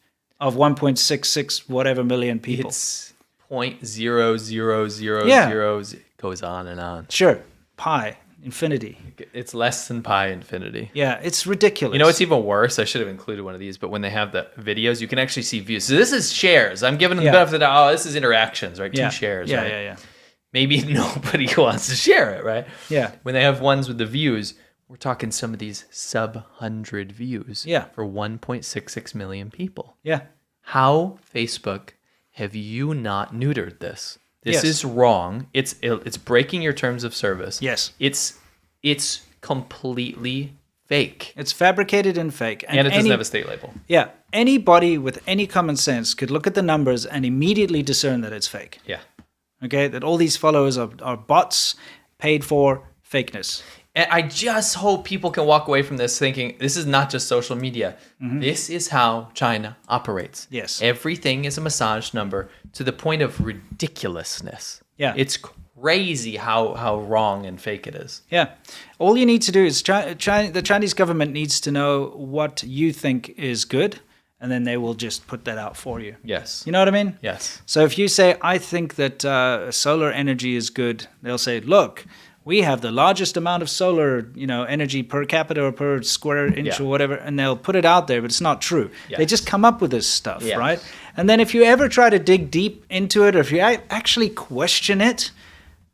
of 1.66 whatever million people. It's 0.00000 goes on and on. Sure. Pi, infinity. It's less than pi infinity. Yeah, it's ridiculous. You know what's even worse? I should have included one of these, but when they have the videos, you can actually see views. So this is shares. I'm giving them the benefit of the doubt. Oh, this is interactions, right? 2 shares, right? Yeah. Maybe nobody wants to share it, right? Yeah. When they have ones with the views, we're talking some of these sub-100 views for 1.66 million people. Yeah. How, Facebook, have you not neutered this? This Yes. is wrong. It's breaking your terms of service. Yes. It's completely fake. It's fabricated and fake. And it doesn't have a state label. Yeah. Anybody with any common sense could look at the numbers and immediately discern that it's fake. Yeah. Okay? That all these followers are bots paid for fakeness. And I just hope people can walk away from this thinking this is not just social media. This is how China operates. Yes. Everything is a massage number to the point of ridiculousness. Yeah. It's crazy how wrong and fake it is. Yeah. All you need to do is the Chinese government needs to know what you think is good, and then they will just put that out for you. Yes. You know what I mean? Yes. So if you say, I think that solar energy is good, they'll say, look, we have the largest amount of solar, energy per capita or per square inch or whatever, and they'll put it out there, but it's not true. Yes. They just come up with this stuff, right? And then if you ever try to dig deep into it, or if you actually question it,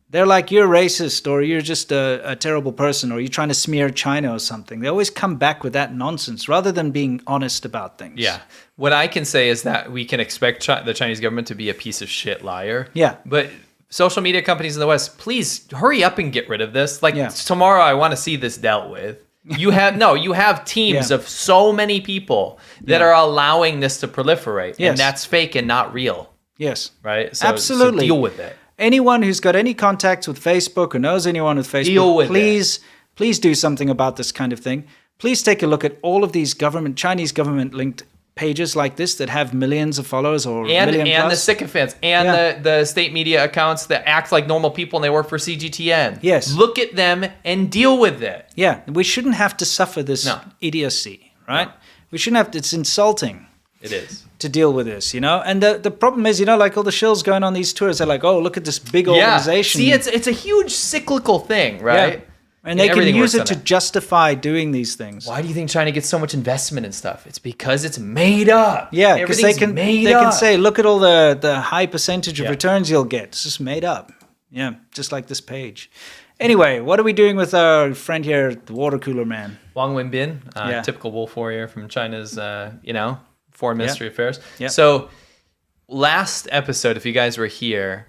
they're like, you're racist, or you're just a terrible person, or you're trying to smear China or something. They always come back with that nonsense rather than being honest about things. Yeah. What I can say is that we can expect the Chinese government to be a piece of shit liar. Yeah. But social media companies in the West, please hurry up and get rid of this. Tomorrow I want to see this dealt with. You have teams of so many people that are allowing this to proliferate. Yes. And that's fake and not real. Yes. Right? So, Absolutely. So deal with it. Anyone who's got any contacts with Facebook or knows anyone with Facebook, Deal with please do something about this kind of thing. Please take a look at all of these Chinese government linked pages like this that have millions of followers or million and plus. the sycophants and the state media accounts that act like normal people and they work for CGTN. Yes. Look at them and deal with it. Yeah, we shouldn't have to suffer this idiocy, right? No. We shouldn't have to, it's insulting. It is. to deal with this, you know? And the problem is, you know, like all the shills going on these tours, they're like, oh, look at this big organization. See, it's a huge cyclical thing, right? Yeah. And they can everything use works it on to justify doing these things. Why do you think China gets so much investment and stuff? It's because it's made up. Yeah, because they Everything's can say, look at all the high percentage of Yeah. returns you'll get. It's just made up. Yeah, just like this page. Anyway, what are we doing with our friend here, the water cooler man? Wang Wenbin, Yeah. typical wolf warrior from China's, foreign ministry affairs. Yeah. So last episode, if you guys were here,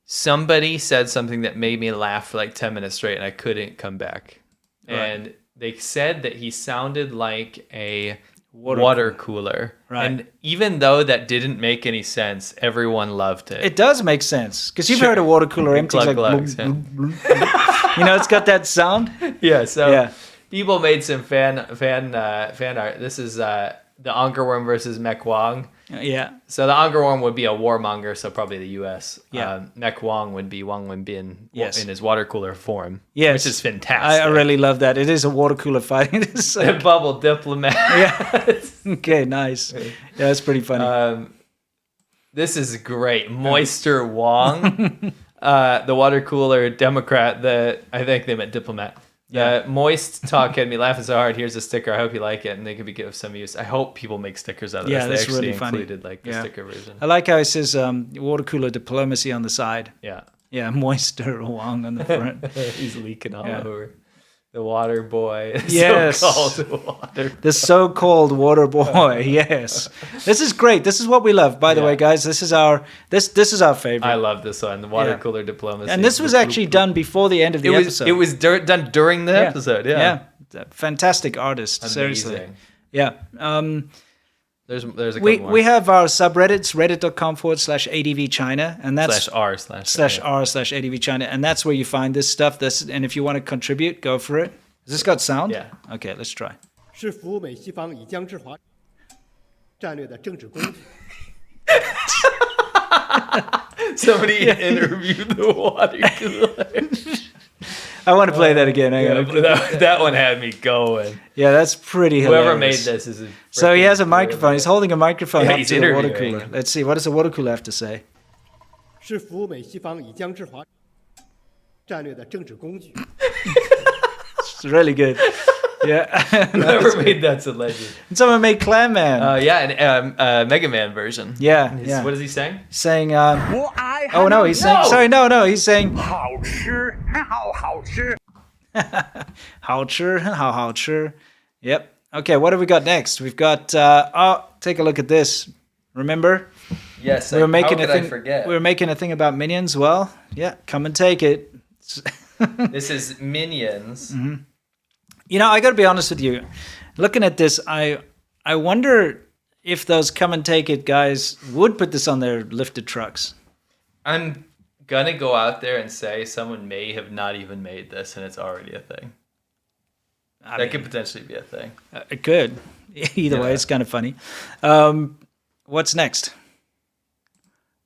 somebody said something that made me laugh for like 10 minutes straight, and I couldn't come back. Right. And they said that he sounded like a water cooler. Right. And even though that didn't make any sense, everyone loved it. It does make sense because you've Sure. heard a water cooler empty. It's Glug, like, glug, bloom, bloom, bloom. You know, it's got that sound. Yeah, so Yeah. people made some fan art. This is the Angerworm versus Mech Wang. Yeah. So the Angerworm would be a warmonger, so probably the U.S. Yeah. Mech Wang would be Wang Wenbin Yes. in his water cooler form. Yes. Which is fantastic. I really love that. It is a water cooler fighting. It's A like, bubble diplomat. yeah. Okay, nice. Yeah, that's pretty funny. This is great. Moister Wang, the water cooler Democrat. I think they meant diplomat. Yeah. Moist talk had me laughing so hard. Here's a sticker. I hope you like it, and they could be of some use. I hope people make stickers out of Yeah, this. that's They actually really funny. included like the Yeah. sticker version. I like how it says water cooler diplomacy on the side. Yeah, Yeah, moisture Wang on the front. he's leaking all Yeah. over. The water boy. Yes. So-called water. The so-called water boy. Yes, this is great. This is what we love. By the Yeah. way, guys, this is our favorite. I love this one. The water Yeah. cooler diplomacy. And this was actually done before the end of the episode. It was done during the episode. Yeah. Fantastic artist. Amazing. Seriously. Yeah. There's a We couple more. we have our subreddits, reddit.com/ADVChina, and that's /r/. and that's where you find this stuff. And if you want to contribute, go for it. Has this got sound? Yeah. Okay, let's try. 是服美西方以疆制华战略的政治工具。 Somebody interviewed the water cooler. I want to play that again. Hang on. that one had me going. Yeah, that's pretty hilarious. Whoever made this is a So he has a freaking microphone. He's holding a microphone Yeah, up he's to the water interviewing. cooler. Let's see. What does the water cooler have to say? 是服美西方以疆制华战略的政治工具。 It's really good. Yeah. Whoever made that's a legend. And someone made Clam Man. An Mega Man version. Yeah, yeah. What is he saying? Saying, oh no, he's saying, sorry, no, he's saying, 好吃，好好吃。好吃, how吃. Yep. Okay, what have we got next? We've got, take a look at this. Remember? Yes. We were making how a could thing. I forget? We were making a thing about minions. Well, yeah, come and take it. This is Minions. Mm-hmm. You know, I got to be honest with you. Looking at this, I wonder if those come and take it guys would put this on their lifted trucks. I'm gonna go out there and say someone may have not even made this, and it's already a thing. That could potentially be a thing. It could. Either way, Yeah. it's kind of funny. What's next?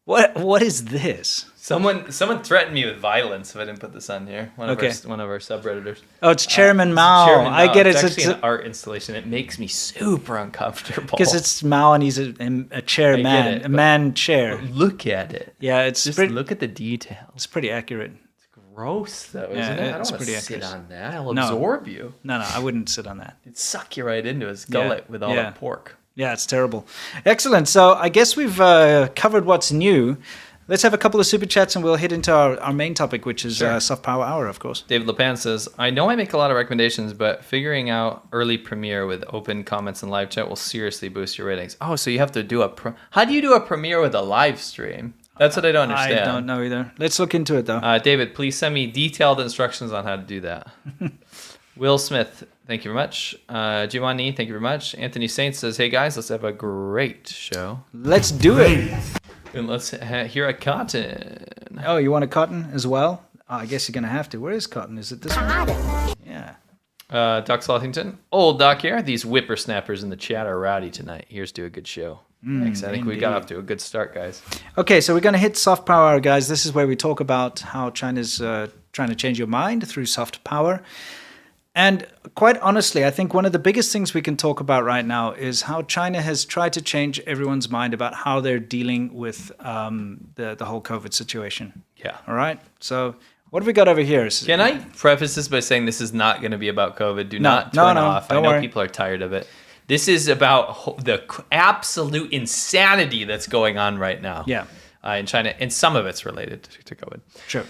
What is this? Someone threatened me with violence if I didn't put this on here. One of Okay. our subredditors. Oh, it's Chairman Mao. Chairman I Mao. get it. It's It's actually an art installation. It makes me super uncomfortable. because it's Mao and he's a chairman, it, a but- man chair. Look at it. Yeah, it's Just pretty. look at the details. It's pretty accurate. Gross though, Yeah, isn't it? I it's don't want pretty to sit accurate. on that. I'll No. absorb you. No, I wouldn't sit on that. It'd suck you right into his gullet with all yeah. that pork. Yeah, it's terrible. Excellent. So I guess we've covered what's new. Let's have a couple of super chats and we'll hit into our main topic, which is Sure. Soft Power Hour, of course. David Lepan says, I know I make a lot of recommendations, but figuring out early premiere with open comments and live chat will seriously boost your ratings. Oh, so you have to do how do you do a premiere with a live stream? That's what I don't understand. I don't know either. Let's look into it, though. David, please send me detailed instructions on how to do that. Will Smith, thank you very much. Giovanni, thank you very much. Anthony Saint says, hey guys, let's have a great show. Let's do it. And let's hear a cotton. Oh, you want a cotton as well? Oh, I guess you're going to have to. Where is cotton? Is it this one? Yeah. Doc Slothington, old Doc here. These whippersnappers in the chat are rowdy tonight. Here's to a good show. Thanks. I think we got indeed. off to a good start, guys. Okay, so we're going to hit soft power, guys. This is where we talk about how China's trying to change your mind through soft power. And quite honestly, I think one of the biggest things we can talk about right now is how China has tried to change everyone's mind about how they're dealing with the whole COVID situation. Yeah. All right. So what have we got over here? Can I preface this by saying this is not going to be about COVID? Do No, not no, turn no, off. I don't know worry. people are tired of it. This is about the absolute insanity that's going on right now. Yeah. In China, and some of it's related to COVID. Sure.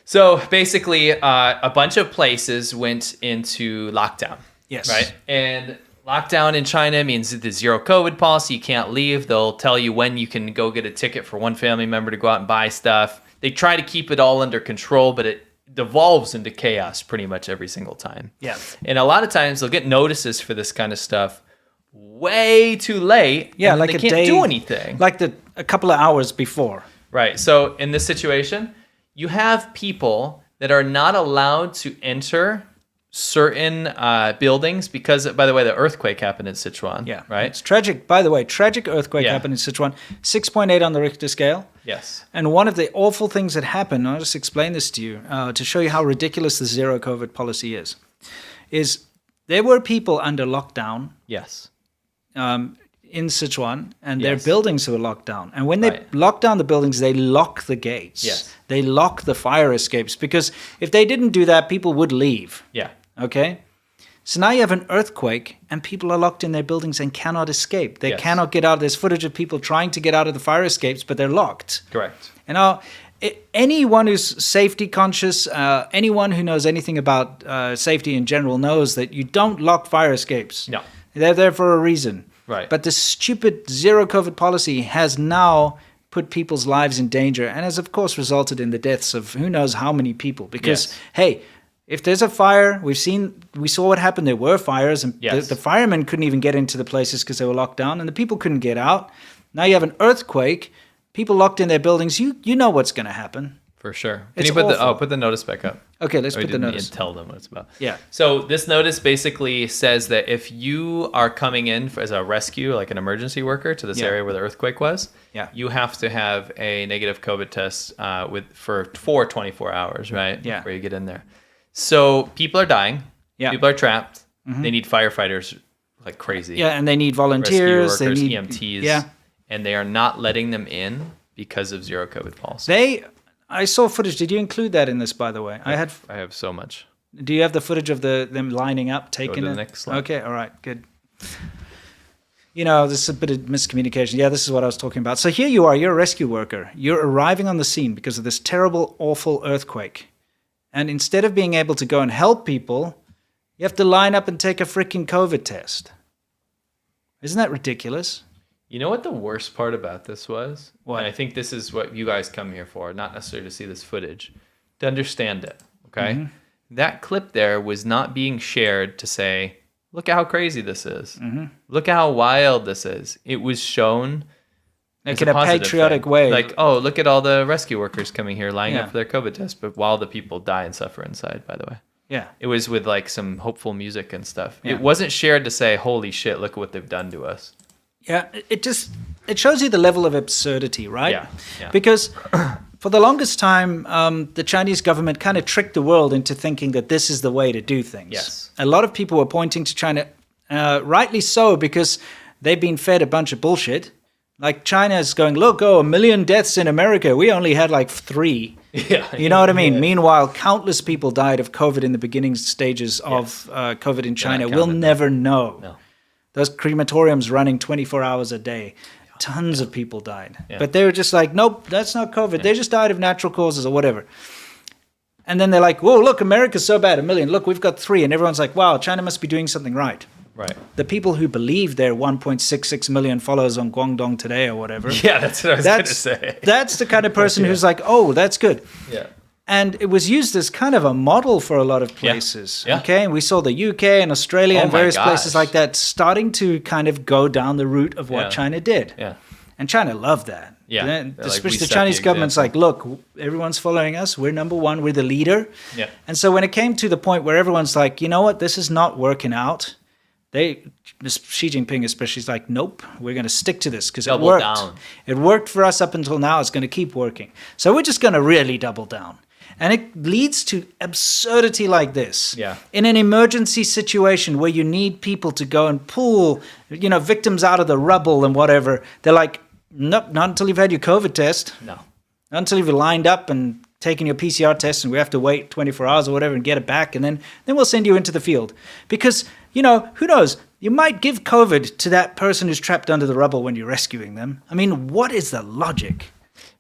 So basically, a bunch of places went into lockdown. Yes. Right? And lockdown in China means the zero COVID policy. You can't leave. They'll tell you when you can go get a ticket for one family member to go out and buy stuff. They try to keep it all under control, but it devolves into chaos pretty much every single time. Yeah. And a lot of times they'll get notices for this kind of stuff way too late. Yeah, and like they a can't day, do anything. like a couple of hours before. Right. So in this situation, you have people that are not allowed to enter certain buildings because, by the way, the earthquake happened in Sichuan. Yeah. Right. It's tragic. By the way, tragic earthquake Yeah. happened in Sichuan, 6.8 on the Richter scale. Yes. And one of the awful things that happened, I'll just explain this to you to show you how ridiculous the zero COVID policy is there were people under lockdown Yes. in Sichuan, and their Yes. buildings were locked down. And when they Right. lock down the buildings, they lock the gates. Yes. They lock the fire escapes, because if they didn't do that, people would leave. Yeah. Okay? So now you have an earthquake, and people are locked in their buildings and cannot escape. They Yes. cannot get out. There's footage of people trying to get out of the fire escapes, but they're locked. Correct. And now, anyone who's safety conscious, anyone who knows anything about safety in general knows that you don't lock fire escapes. No. They're there for a reason. Right. But the stupid zero COVID policy has now put people's lives in danger, and has, of course, resulted in the deaths of who knows how many people. Because, Yes. hey, if there's a fire, we saw what happened. There were fires, and Yes. the firemen couldn't even get into the places because they were locked down, and the people couldn't get out. Now you have an earthquake, people locked in their buildings. You know what's going to happen. For sure. Can It's you put awful. put the notice back up? Okay, let's Oh, you put the didn't notice. even tell them what it's about. Yeah. So this notice basically says that if you are coming in as a rescue, like an emergency worker, to this Yeah. area where the earthquake was, Yeah. you have to have a negative COVID test for 24 hours, right? Yeah. Before you get in there. So people are dying. Yeah. People are trapped. They need firefighters like crazy. Yeah, and they need Rescue volunteers. workers, They need EMTs. Yeah, And they are not letting them in because of zero COVID policy. I saw footage. Did you include that in this, by the way? I have so much. Do you have the footage of them lining up, taking to it? the next slide. Okay, all right, good. You know, there's a bit of miscommunication. Yeah, this is what I was talking about. So here you are. You're a rescue worker. You're arriving on the scene because of this terrible, awful earthquake. And instead of being able to go and help people, you have to line up and take a freaking COVID test. Isn't that ridiculous? You know what the worst part about this was? What? And I think this is what you guys come here for, not necessarily to see this footage, to understand it, okay? Mm-hmm. That clip there was not being shared to say, look at how crazy this is. Mm-hmm. Look at how wild this is. It was shown Like as in a positive patriotic thing. way. Like, oh, look at all the rescue workers coming here lining Yeah. up for their COVID test, but while the people die and suffer inside, by the way. Yeah. It was with like some hopeful music and stuff. Yeah. It wasn't shared to say, holy shit, look at what they've done to us. Yeah, it shows you the level of absurdity, right? Yeah, yeah. Because for the longest time, the Chinese government kind of tricked the world into thinking that this is the way to do things. Yes. A lot of people were pointing to China, rightly so, because they've been fed a bunch of bullshit. Like China's going, look, 1 million deaths in America. We only had like 3. Yeah. You know what I mean? Meanwhile, countless people died of COVID in the beginning stages of COVID in China. We'll counted. never know. No. Those crematoriums running 24 hours a day. Tons of people died. Yeah. But they were just like, nope, that's not COVID. They just died of natural causes or whatever. And then they're like, whoa, look, America's so bad, 1 million. Look, we've got 3. And everyone's like, wow, China must be doing something right. Right. The people who believe their 1.66 million followers on Guangdong Today or whatever. Yeah, that's what I was going to say. That's the kind of person who's like, oh, that's good. Yeah. And it was used as kind of a model for a lot of places. Yeah. Okay, and we saw the UK and Australia Oh and my various places gosh. like that starting to kind of go down the route of what Yeah. China did. Yeah. And China loved that. Yeah. Then, They're like, especially we the set Chinese the government's like, example. look, everyone's following us. We're number one. We're the leader. Yeah. And so when it came to the point where everyone's like, you know what, this is not working out. Xi Jinping especially is like, nope, we're going to stick to this because it Double worked. down. It worked for us up until now. It's going to keep working. So we're just going to really double down. And it leads to absurdity like this. Yeah. In an emergency situation where you need people to go and pull, victims out of the rubble and whatever, they're like, nope, not until you've had your COVID test. No. Not until you've lined up and taken your PCR test and we have to wait 24 hours or whatever and get it back. And then we'll send you into the field. Because, who knows? You might give COVID to that person who's trapped under the rubble when you're rescuing them. I mean, what is the logic?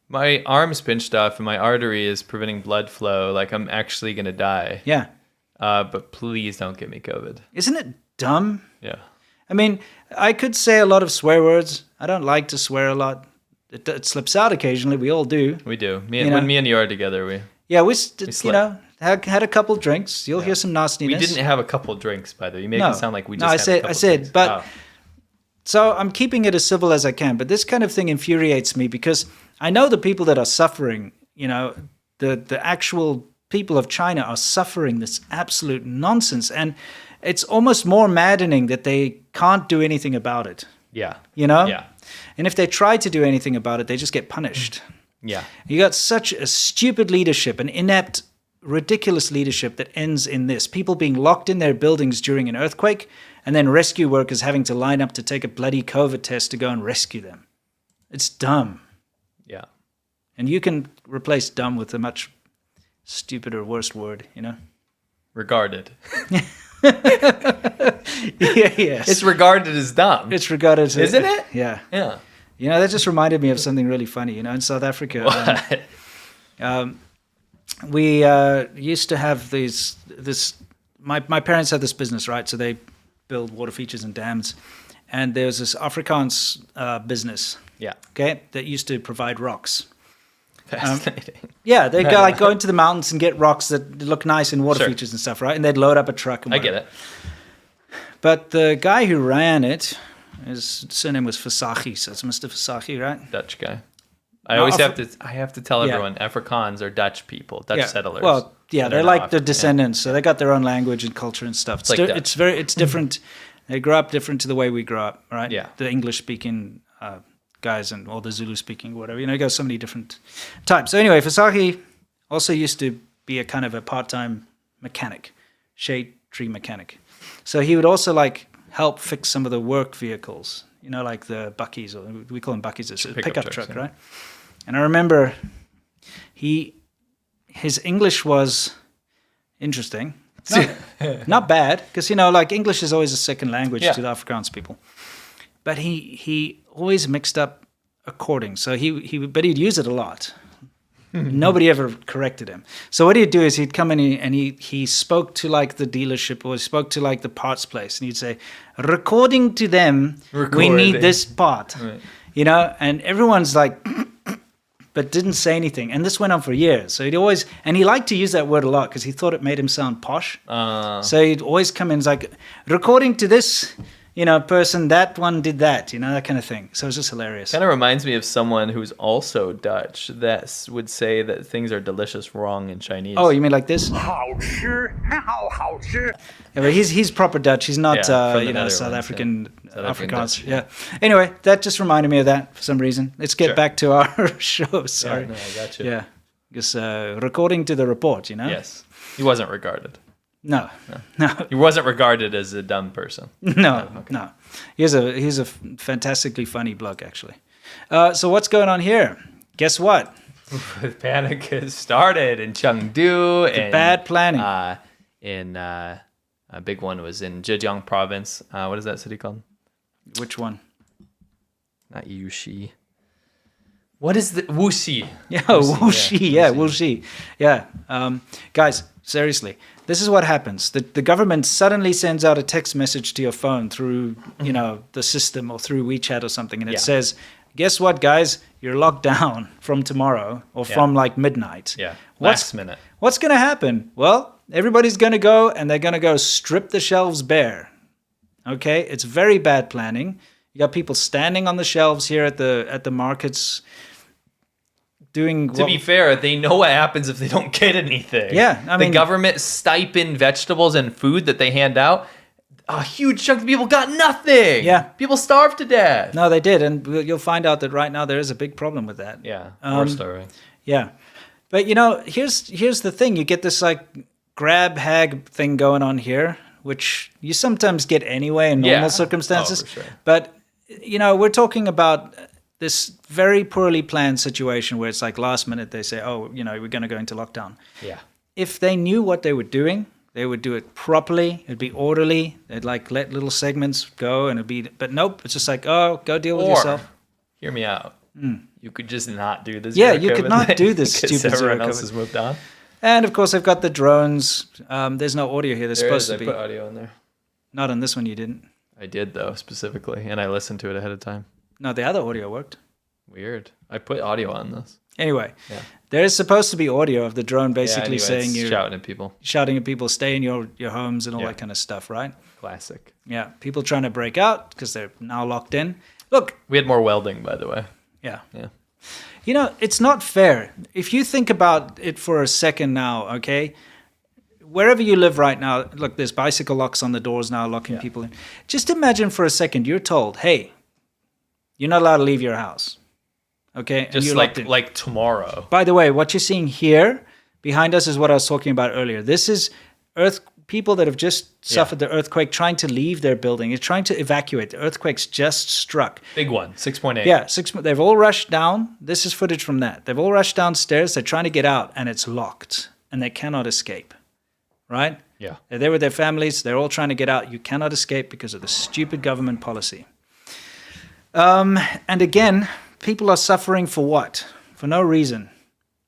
My arm's pinched off and my artery is preventing blood flow. Like, I'm actually going to die. Yeah. But please don't give me COVID. Isn't it dumb? Yeah. I mean, I could say a lot of swear words. I don't like to swear a lot. It slips out occasionally. We all do. We do. When me and you are together, we slip. Had a couple drinks. You'll hear some nastiness. We didn't have a couple drinks, by the way. You make it sound like we just had a couple I said, drinks. but... So I'm keeping it as civil as I can, but this kind of thing infuriates me because I know the people that are suffering, the actual people of China are suffering this absolute nonsense. And it's almost more maddening that they can't do anything about it. Yeah. Yeah. And if they try to do anything about it, they just get punished. Yeah. You got such a stupid leadership, an inept, ridiculous leadership that ends in this. People being locked in their buildings during an earthquake, and then rescue workers having to line up to take a bloody COVID test to go and rescue them. It's dumb. Yeah. And you can replace dumb with a much stupider, worse word, Regarded. Yes. It's regarded as dumb. It's regarded as... Isn't it? Yeah. Yeah. That just reminded me of something really funny. In South Africa... What? We used to have my parents had this business, right? So they build water features and dams. And there was this Afrikaans business, Yeah. okay, that used to provide rocks. Fascinating. Yeah, they go into the mountains and get rocks that look nice in water Sure. features and stuff, right? And they'd load up a truck and I whatever. get it. But the guy who ran it, his surname was Versace, so it's Mr. Versace, right? Dutch guy. I No, always have to tell Yeah. everyone Afrikaans are Dutch people, Dutch settlers. Well, yeah, they're not like the African. descendants, so they got their own language and culture and stuff. like Dutch. It's different. They grow up different to the way we grow up, right? Yeah. The English speaking guys or the Zulu speaking, whatever. You got so many different types. So anyway, Versace also used to be a kind of a part-time mechanic, shade tree mechanic. So he would also help fix some of the work vehicles, like the buckies, or we call them buckies, it's a pickup truck, yeah. right? And I remember his English was interesting. Not bad, because, English is always a second language Yeah. to the Afrikaans people. But he always mixed up according. So but he'd use it a lot. Nobody ever corrected him. So what he'd do is he'd come in and he spoke to the dealership, or he spoke to the parts place, and he'd say, according to them, we need this part. Right. And everyone's but didn't say anything. And this went on for years. So he liked to use that word a lot because he thought it made him sound posh. So he'd always come in and according to this, person, that one did that, that kind of thing. So it was just hilarious. Kind of reminds me of someone who's also Dutch that would say that things are delicious wrong in Chinese. Oh, you mean like this? 好吃，好好吃。 Yeah, but he's proper Dutch. He's not, from the Netherlands, South African, South African Afrikaans. Dutch, Yeah. Anyway, that just reminded me of that for some reason. Let's get Sure. back to our show. Sorry. Yeah, no, I got you. Yeah. Because according to the report, Yes. He wasn't regarded. No. He wasn't regarded as a dumb person. No. He's a fantastically funny bloke, actually. So what's going on here? Guess what? The panic has started in Chengdu. And Bad planning. A big one was in Zhejiang province. What is that city called? Which one? Not Yushi. What is the Wuxi? Yeah, Wuxi. Yeah, Wuxi. Yeah. Guys, seriously, this is what happens. The government suddenly sends out a text message to your phone through, the system or through WeChat or something, and it says, guess what, guys? You're locked down from tomorrow or from midnight. Yeah, Last minute. What's going to happen? Well, everybody's going to go and they're going to go strip the shelves bare. Okay? It's very bad planning. You got people standing on the shelves here at the markets doing... To be fair, they know what happens if they don't get anything. Yeah, I mean... The government stipend vegetables and food that they hand out. A huge chunk of people got nothing. Yeah. People starved to death. No, they did. And you'll find out that right now there is a big problem with that. Yeah, we're starving. Yeah. But, you know, here's the thing. You get this, like, grab hag thing going on here, which you sometimes get anyway in normal circumstances. Oh, for sure. But, you know, we're talking about this very poorly planned situation where it's like last minute they say, oh, you know, we're going to go into lockdown. Yeah. If they knew what they were doing, they would do it properly. It'd be orderly. They'd like let little segments go and it'd be, but nope. It's just like, oh, go deal with yourself. Hear me out. You could just not do this. Yeah, you could not do this because stupid everyone zero else COVID. has moved on. And of course, they've got the drones. There's no audio here. There's supposed to be. I put audio in there. Not on this one, you didn't. I did though, specifically, and I listened to it ahead of time. No, the other audio worked. Weird. I put audio on this. Anyway, Yeah. there is supposed to be audio of the drone Yeah, basically anyway, saying it's you're shouting at people. shouting at people, stay in your homes and all Yeah. that kind of stuff, right? Classic. Yeah, people trying to break out because they're now locked in. Look, We had more welding, by the way. yeah. Yeah. You know, it's not fair. If you think about it for a second now, okay? Wherever you live right now, look, there's bicycle locks on the doors now, locking people in. Just imagine for a second you're told, hey, you're not allowed to leave your house. Okay? And Just you're locked in. like tomorrow. By the way, what you're seeing here behind us is what I was talking about earlier. This is people that have just suffered the earthquake trying to leave their building. They're trying to evacuate. The earthquake's just struck. Big one, 6.8. Yeah, they've all rushed down. This is footage from that. They've all rushed downstairs. They're trying to get out, and it's locked, and they cannot escape. Right? Yeah. They're there with their families. They're all trying to get out. You cannot escape because of the stupid government policy. And again, people are suffering for what? For no reason.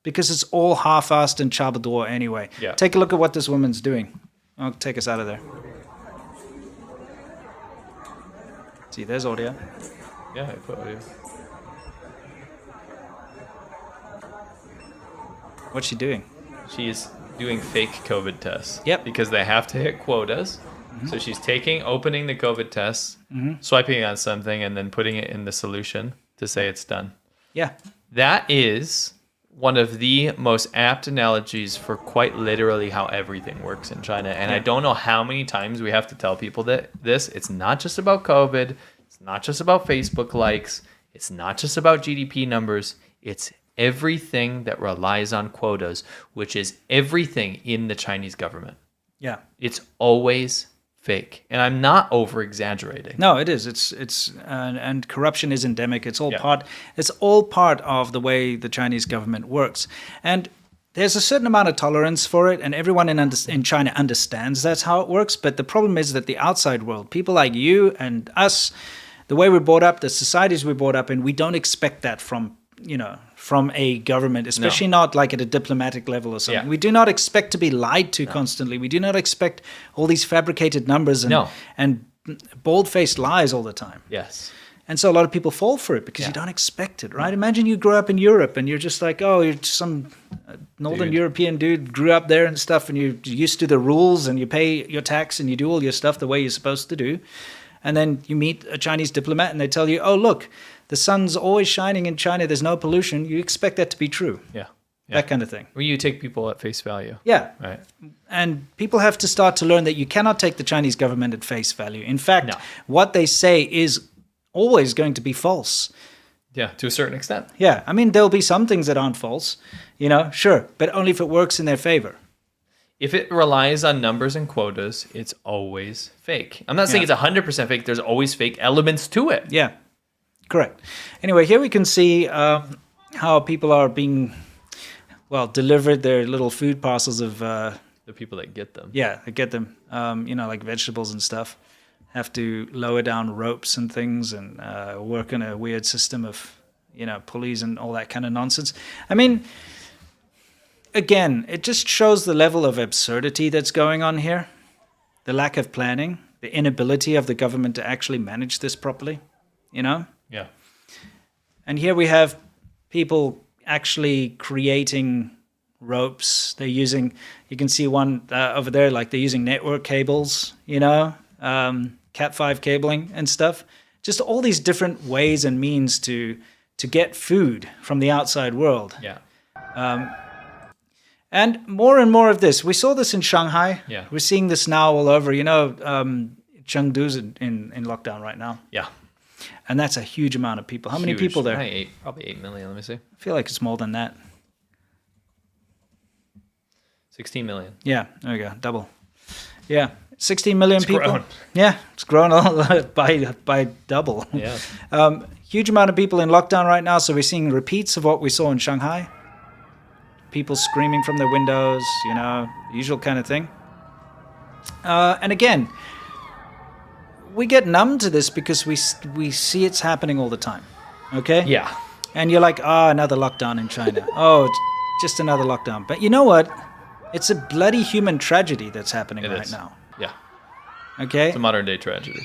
Because it's all half-assed and chabador anyway. Yeah. Take a look at what this woman's doing. I'll take us out of there. See, there's audio. Yeah, I put audio. What's she doing? She's doing fake COVID tests. Yep. Because they have to hit quotas. So she's opening the COVID tests, swiping on something, and then putting it in the solution to say it's done. Yeah. That is one of the most apt analogies for quite literally how everything works in China. And I don't know how many times we have to tell people that it's not just about COVID. It's not just about Facebook likes. It's not just about GDP numbers. It's everything that relies on quotas, which is everything in the Chinese government. Yeah. It's always fake. And I'm not over exaggerating. No, it is. It's and corruption is endemic. It's all part of the way the Chinese government works. And there's a certain amount of tolerance for it, and everyone in China understands that's how it works. But the problem is that the outside world, people like you and us, the way we're brought up, the societies we're brought up in, we don't expect that from a government, especially not like at a diplomatic level or something. Yeah. We do not expect to be lied to constantly. We do not expect all these fabricated numbers and bald-faced lies all the time. Yes. And so a lot of people fall for it because you don't expect it, right? Imagine you grow up in Europe and you're just like, oh, you're some Northern European dude, grew up there and stuff, and you're used to the rules and you pay your tax and you do all your stuff the way you're supposed to do. And then you meet a Chinese diplomat and they tell you, oh, look, the sun's always shining in China. There's no pollution. You expect that to be true. Yeah. That kind of thing. Well, you take people at face value. Yeah. Right. And people have to start to learn that you cannot take the Chinese government at face value. In fact, what they say is always going to be false. Yeah, to a certain extent. Yeah. I mean, there'll be some things that aren't false, sure, but only if it works in their favor. If it relies on numbers and quotas, it's always fake. I'm not saying it's 100% fake. There's always fake elements to it. Yeah, correct. Anyway, here we can see how people are being, delivered their little food parcels of... The people that get them. Yeah, they get them, like vegetables and stuff. Have to lower down ropes and things and work in a weird system of, pulleys and all that kind of nonsense. I mean... Again, it just shows the level of absurdity that's going on here, the lack of planning, the inability of the government to actually manage this properly, Yeah. And here we have people actually creating ropes. They're using, you can see one over there, like they're using network cables, Cat5 cabling and stuff. Just all these different ways and means to get food from the outside world. Yeah. And more of this. We saw this in Shanghai. Yeah. We're seeing this now all over. Chengdu's in lockdown right now. Yeah. And that's a huge amount of people. How many people there? Probably 8 million. Let me see. I feel like it's more than that. 16 million. Yeah, there you go, double. Yeah, 16 million people. grown. Yeah, it's grown a lot by double. Yeah. Huge amount of people in lockdown right now, so we're seeing repeats of what we saw in Shanghai. People screaming from their windows, usual kind of thing. And again, we get numb to this because we see it's happening all the time. Okay? Yeah. And you're like, another lockdown in China. Oh, it's just another lockdown. But you know what? It's a bloody human tragedy that's happening right now. Yeah. Okay? It's a modern day tragedy.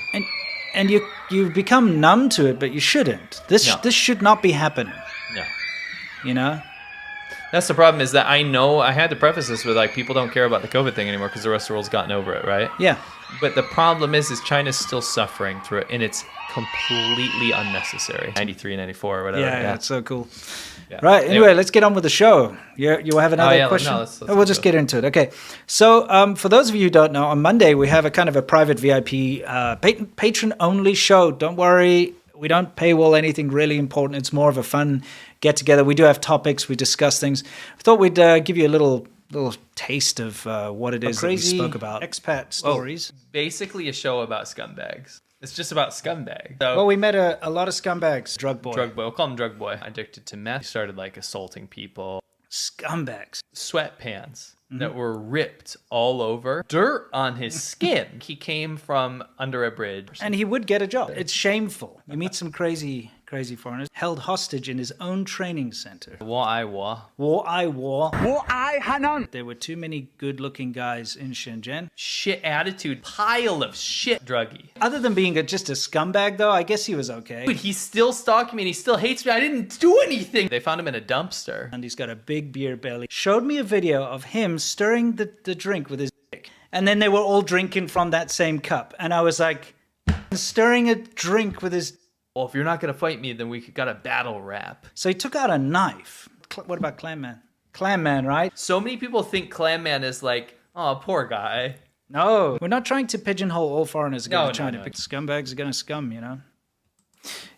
And you become numb to it, but you shouldn't. This should not be happening. No. That's the problem, is that I know I had to preface this with people don't care about the COVID thing anymore because the rest of the world's gotten over it, right? Yeah. But the problem is China's still suffering through it, and it's completely unnecessary. 93, 94, or whatever. Yeah, it's so cool. Yeah. Right. Anyway, let's get on with the show. You have another question? No, let's we'll just get into it. Okay. So for those of you who don't know, on Monday we have a kind of a private VIP patron-only show. Don't worry. We don't paywall anything really important. It's more of a fun get-together. We do have topics. We discuss things. I thought we'd give you a little taste of what it is that we spoke about. Expat stories. Basically a show about scumbags. It's just about scumbags. Well, we met a lot of scumbags. Drug boy. We'll call him Drug Boy. Addicted to meth. He started assaulting people. Scumbags. Sweatpants that were ripped all over. Dirt on his skin. He came from under a bridge. And he would get a job. It's shameful. You meet some crazy foreigners held hostage in his own training center. War. There were too many good-looking guys in Shenzhen. Shit attitude. Pile of shit druggie. Other than being just a scumbag, though, I guess he was okay. Dude, he's still stalking me and he still hates me. I didn't do anything. They found him in a dumpster. And he's got a big beer belly. Showed me a video of him stirring the drink with his dick. And then they were all drinking from that same cup. And I was like, stirring a drink with his... Well, if you're not going to fight me, then we got a battle rap. So he took out a knife. What about Clam Man? Clam Man, right? So many people think Clam Man is oh, poor guy. No, we're not trying to pigeonhole all foreigners going to China. No. Scumbags are going to scum,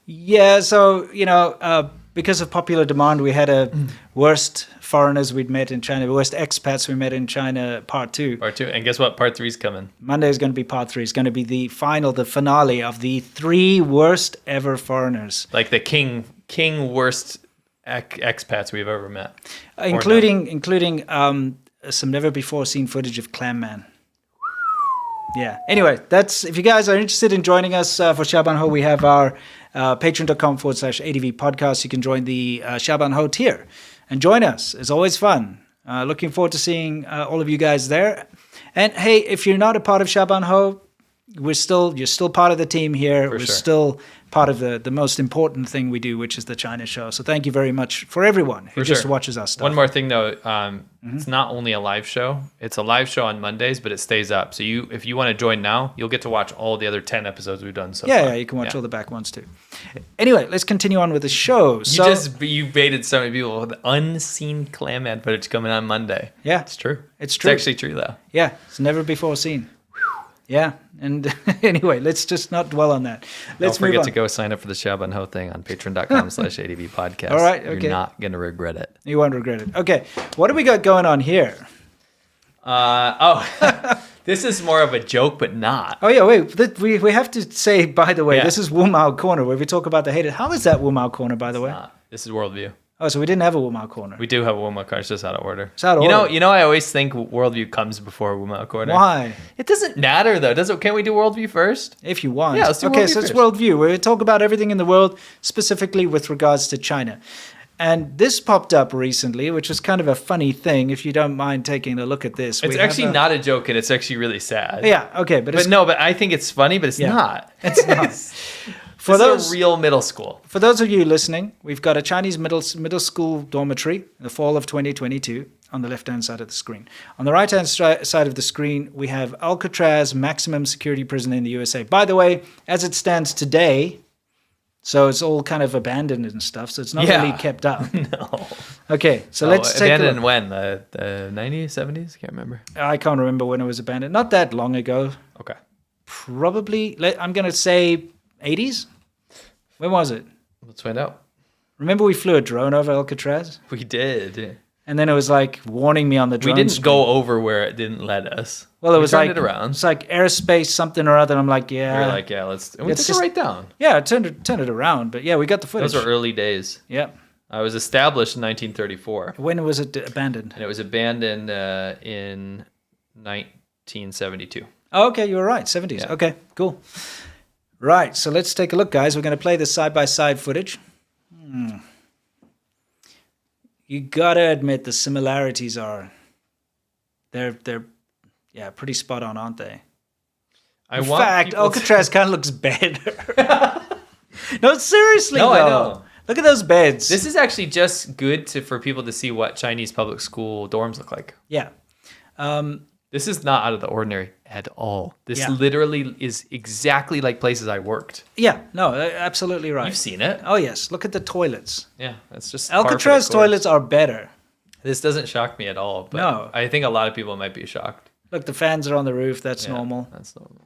Yeah, so, because of popular demand, we had a worst foreigners we'd met in China, worst expats we met in China, part 2. Part 2. And guess what? Part 3 is coming. Monday is going to be part 3. It's going to be the finale of the 3 worst ever foreigners. Like the king worst expats we've ever met. Including some never before seen footage of Clam Man. Yeah. Anyway, if you guys are interested in joining us for Xiaoban Ho, we have our patreon.com/ADV podcast. You can join the Xiaoban Ho tier and join us. It's always fun. Looking forward to seeing all of you guys there. And hey, if you're not a part of Xiaoban Ho, you're still part of the team here. We're still part of the most important thing we do, which is the China show. So thank you very much for everyone who just watches us. One more thing though, it's not only a live show. It's a live show on Mondays, but it stays up. So if you want to join now, you'll get to watch all the other 10 episodes we've done so far. Yeah, you can watch all the back ones too. Anyway, let's continue on with the show. You baited so many people with unseen Clam Man footage coming on Monday. Yeah. It's true. It's true. It's actually true though. Yeah, it's never before seen. Yeah, and anyway, let's just not dwell on that. Let's Don't forget to go sign up for the Xiaoban Ho thing on patreon.com/ADV podcast. All right, okay. You're not going to regret it. You won't regret it. Okay, what do we got going on here? This is more of a joke, but not. Oh yeah, wait. We have to say, by the way, this is Wu Mao Corner, where we talk about the haters. How is that Wu Mao Corner, by the way? This is Worldview. Oh, so we didn't have a Wu Mao Corner. We do have a Wu Mao Corner. It's just out of order. It's out of order. You know, I always think Worldview comes before Wu Mao Corner. Why? It doesn't matter though. Can't we do Worldview first? If you want. Yeah, let's do okay, Worldview so it's first. Worldview, where we talk about everything in the world, specifically with regards to China. And this popped up recently, which was kind of a funny thing, if you don't mind taking a look at this. It's actually not a joke, and it's actually really sad. Yeah, okay. But I think it's funny, but it's not. It's not. This is a real middle school. For those of you listening, we've got a Chinese middle school dormitory in the fall of 2022 on the left-hand side of the screen. On the right-hand side of the screen, we have Alcatraz maximum security prison in the USA. By the way, as it stands today... So it's all kind of abandoned and stuff. So it's not really kept up. No. Okay, so let's take a look. Abandoned when? The 90s, 70s? Can't remember. I can't remember when it was abandoned. Not that long ago. Okay. Probably, I'm going to say 80s? When was it? Let's find out. Remember we flew a drone over Alcatraz? We did. And then it was like warning me on the We drone didn't screen. go over where it didn't let us. Well, it We was turned like it around. It's like airspace something or other. And I'm like, yeah. We were like, yeah, let's. And we It's took just- it right down. Yeah, turn it around. But yeah, we got the footage. Those were early days. Yeah. I was established in 1934, When was it abandoned? and it was abandoned in 1972. Oh, okay, you were right. 70s. Yeah. Okay, cool. Right, so let's take a look, guys. We're going to play the side-by-side footage. You got to admit the similarities are... They're pretty spot on, aren't they? I In want fact, people to- Alcatraz kind of looks better. No, seriously, No, though. I know. Look at those beds. This is actually just good for people to see what Chinese public school dorms look like. Yeah. This is not out of the ordinary at all. This Yeah. literally is exactly like places I worked. Yeah, no, absolutely right. You've seen it. Oh, yes. Look at the toilets. Yeah, that's just par for the Alcatraz course. toilets are better. This doesn't shock me at all, but No. I think a lot of people might be shocked. Look, the fans are on the roof. That's Yeah, normal. That's normal.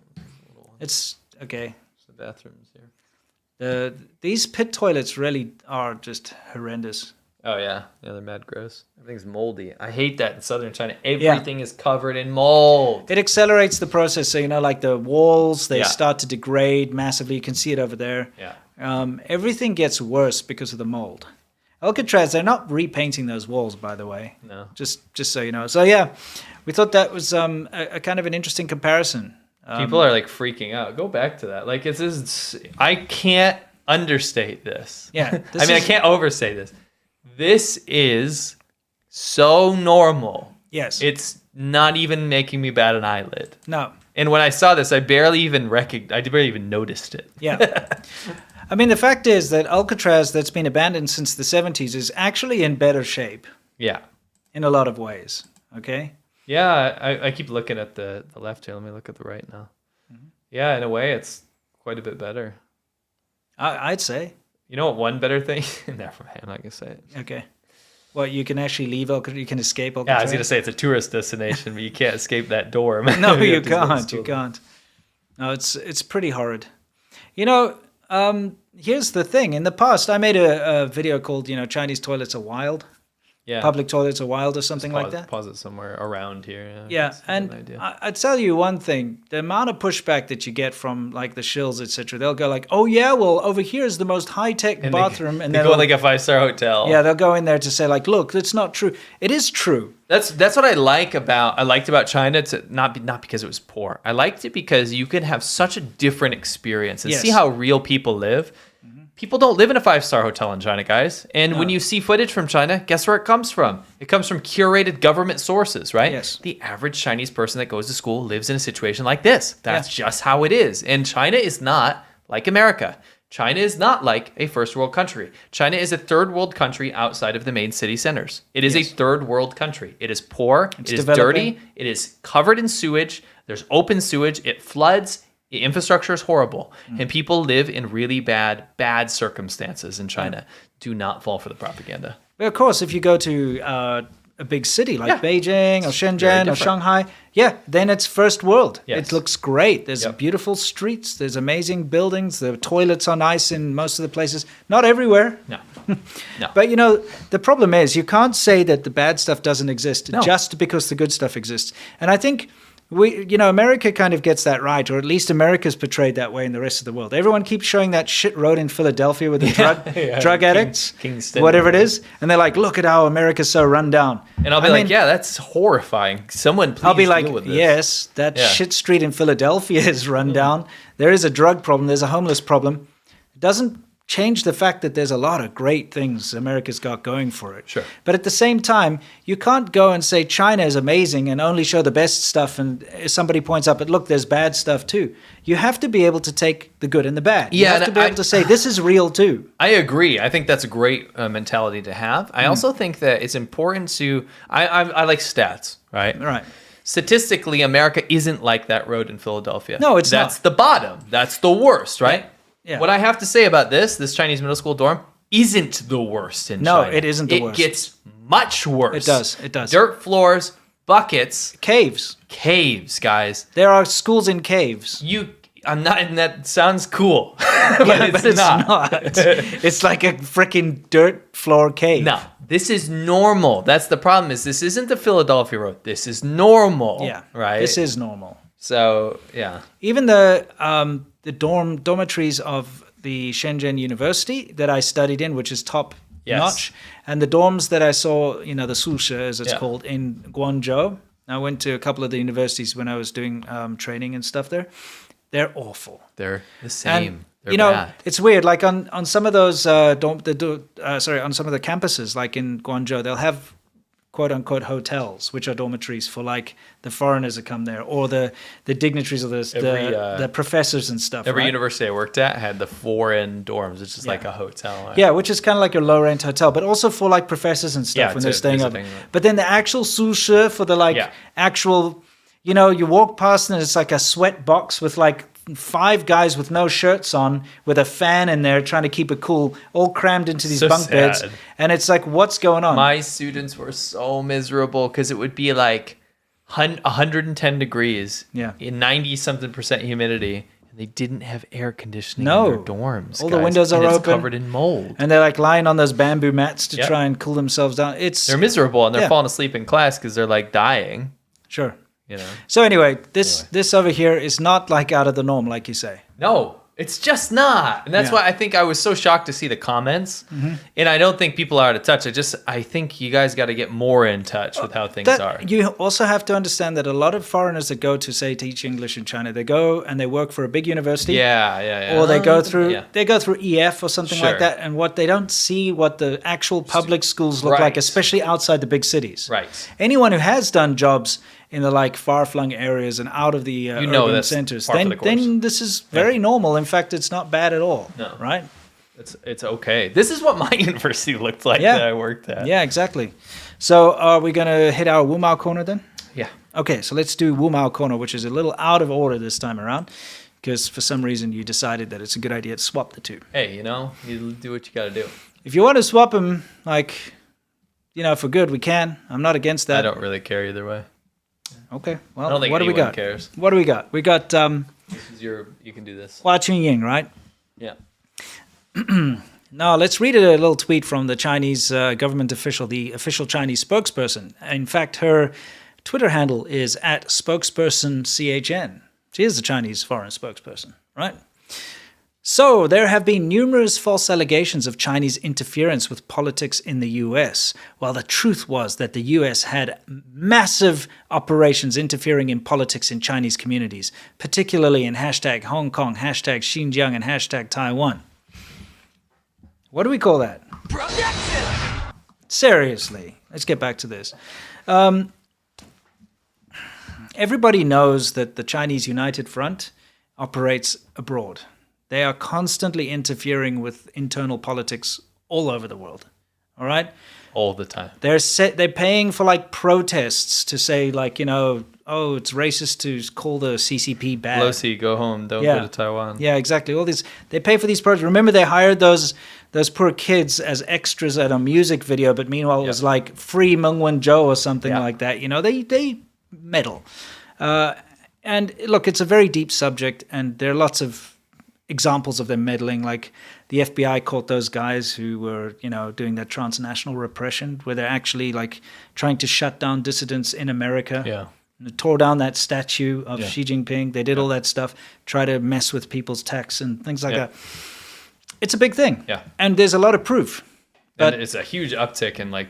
It's okay. It's the bathrooms here. These pit toilets really are just horrendous. Oh yeah, they're mad gross. Everything's moldy. I hate that in southern China. Everything is covered in mold. It accelerates the process. So, like the walls, they Yeah. start to degrade massively. You can see it over there. Yeah. Everything gets worse because of the mold. Alcatraz, they're not repainting those walls, by the way. No. Just so you know. So, yeah, we thought that was a kind of an interesting comparison. People are like freaking out. Go back to that. Like I can't understate this. Yeah, this I mean, I is- can't overstate this. This is so normal. Yes. It's not even making me bat an eyelid. No. And when I saw this, I barely even noticed it. Yeah. I mean, the fact is that Alcatraz, that's been abandoned since the 70s, is actually in better shape Yeah. in a lot of ways. Okay? Yeah, I keep looking at the left here. Let me look at the right now. Mm-hmm. Yeah, in a way, it's quite a bit better. I'd say. You know what? One better thing. Never mind. I'm not gonna say it. Okay. Well, you can actually leave Alcatraz. You can escape Yeah, Alcatraz. I was gonna say it's a tourist destination, but you can't escape that door. No, you have to go can't. to You school. can't. No, it's pretty horrid. Here's the thing. In the past, I made a video called, Chinese toilets are wild. Yeah, Public toilets are wild or something like that. Pause it somewhere around here. Yeah, that's a good and idea. I tell you one thing: the amount of pushback that you get from like the shills, etc. They'll go like, "Oh yeah, well over here is the most high tech And bathroom," and they then go in like a 5-star hotel. yeah, they'll go in there to say like, "Look, that's not true." It is true. That's what I liked about China. To not because it was poor. I liked it because you can have such a different experience and Yes. see how real people live. People don't live in a 5-star hotel in China, guys. And when you see footage from China, guess where it comes from? It comes from curated government sources, right? Yes. The average Chinese person that goes to school lives in a situation like this. That's just how it is. And China is not like America. China is not like a first world country. China is a third world country outside of the main city centers. It is a third world country. It is poor. It is developing. dirty. It is covered in sewage. There's open sewage. It floods. The infrastructure is horrible. And people live in really bad circumstances in China. Do not fall for the propaganda. But of course, if you go to a big city like Yeah. Beijing or very Shenzhen or different. Shanghai, then it's first world. Yes. It looks great. There's Yep. beautiful streets. There's amazing buildings. The toilets are nice in most of the places. Not everywhere. No. No. But the problem is you can't say that the bad stuff doesn't exist No. just because the good stuff exists. And I think America kind of gets that right, or at least America's portrayed that way in the rest of the world. Everyone keeps showing that shit road in Philadelphia with the drug addicts, Kingston. whatever it is, and they're like, "Look at how America's so run down." And I'll be like, yeah, that's horrifying. Someone please I'll be like, deal with this. yes, that Yeah. shit street in Philadelphia is run down. There is a drug problem. There's a homeless problem. It doesn't change the fact that there's a lot of great things America's got going for it. Sure. But at the same time, you can't go and say China is amazing and only show the best stuff. And if somebody points up, but look, there's bad stuff too. You have to be able to take the good and the bad. You Yeah, have and to be able to say this is real too. I agree. I think that's a great mentality to have. I also think that it's important to. I like stats, right? Right. Statistically, America isn't like that road in Philadelphia. No, it's That's not. the bottom. That's the worst, right? Yeah. What I have to say about this Chinese middle school dorm isn't the worst in No, China. it isn't the It worst. gets much worse. It does. It does. Dirt floors, buckets, Caves. caves, guys. There are schools in caves. I'm not, and that sounds cool, but, Yeah, it's, but it's not. not. It's like a freaking dirt floor cave. No, this is normal. That's the problem. Is this isn't the Philadelphia Road? This is normal. Yeah, right. This is normal. So yeah, Even the dormitories of the Shenzhen University that I studied in, which is top Yes. notch, and the dorms that I saw, the susha as it's Yeah. called in Guangzhou. I went to a couple of the universities when I was doing training and stuff there. They're awful. they're the same. And They're bad. it's weird. Like on some of those on some of the campuses, like in Guangzhou, they'll have quote unquote hotels, which are dormitories for like the foreigners that come there, or the dignitaries of the professors and stuff. Every right? university I worked at had the foreign dorms. It's just like a hotel. Yeah, which is kind of like your low rent hotel, but also for like professors and stuff Yeah, when they're to staying up. visiting, right. But then the actual susha for the like Yeah. actual, you walk past and it's like a sweat box with like 5 guys with no shirts on with a fan in there trying to keep it cool, all crammed into these So bunk beds. sad. And it's like, what's going on? My students were so miserable because it would be like 110 degrees, Yeah. in 90-something% humidity, and they didn't have air conditioning No. in their dorms. All the guys, windows and are it's open. covered in mold. And they're like lying on those bamboo mats to Yep. try and cool themselves down. They're miserable and they're Yeah. falling asleep in class because they're like dying. Sure. You know. So anyway, this over here is not like out of the norm, like you say. No, it's just not. And that's Yeah. why I think I was so shocked to see the comments. And I don't think people are out of touch. I think you guys got to get more in touch with how things are. You also have to understand that a lot of foreigners that go to say teach English in China, they go and they work for a big university. Yeah. Or they go Yeah. through EF or something like Sure. that, and what they don't see what the actual public schools look Right. like, especially outside the big cities. Right. Anyone who has done jobs in the like far-flung areas and out of the urban that's centers, par for the course. then this is very normal. In fact, it's not bad at all. No. Right? It's okay. This is what my university looked like Yeah. that I worked at. Yeah, exactly. So are we gonna hit our Wumao corner then? Yeah. Okay, so let's do Wumao corner, which is a little out of order this time around, because for some reason you decided that it's a good idea to swap the two. Hey, you do what you got to do. If you want to swap them, like, for good, we can. I'm not against that. I don't really care either way. Okay, well, I don't think what do we anyone got? cares. What do we got? We got This is you can do this. Hua Chunying, right? Yeah. Now, let's read a little tweet from the Chinese government official, the official Chinese spokesperson. In fact, her Twitter handle is @spokesperson_CHN. She is the Chinese foreign spokesperson, right? So, there have been numerous false allegations of Chinese interference with politics in the US, while the truth was that the US had massive operations interfering in politics in Chinese communities, particularly in #Hong Kong, #Xinjiang, and #Taiwan. What do we call that? Seriously, let's get back to this. Everybody knows that the Chinese United Front operates abroad. They are constantly interfering with internal politics all over the world. All right? All the time. They're paying for like protests to say like, oh, it's racist to call the CCP bad. Pelosi, go home. Don't go to Taiwan. Yeah, exactly. All these, they pay for these projects. Remember, they hired those poor kids as extras at a music video, but meanwhile it was like free Mengwen Zhou or something like that. They meddle. And look, it's a very deep subject, and there are lots of examples of them meddling. Like the FBI caught those guys who were, doing that transnational repression, where they're actually like trying to shut down dissidents in America. Yeah. They tore down that statue of Xi Jinping. They did all that stuff, try to mess with people's tax and things like that. It's a big thing. Yeah. And there's a lot of proof. But And it's a huge uptick in like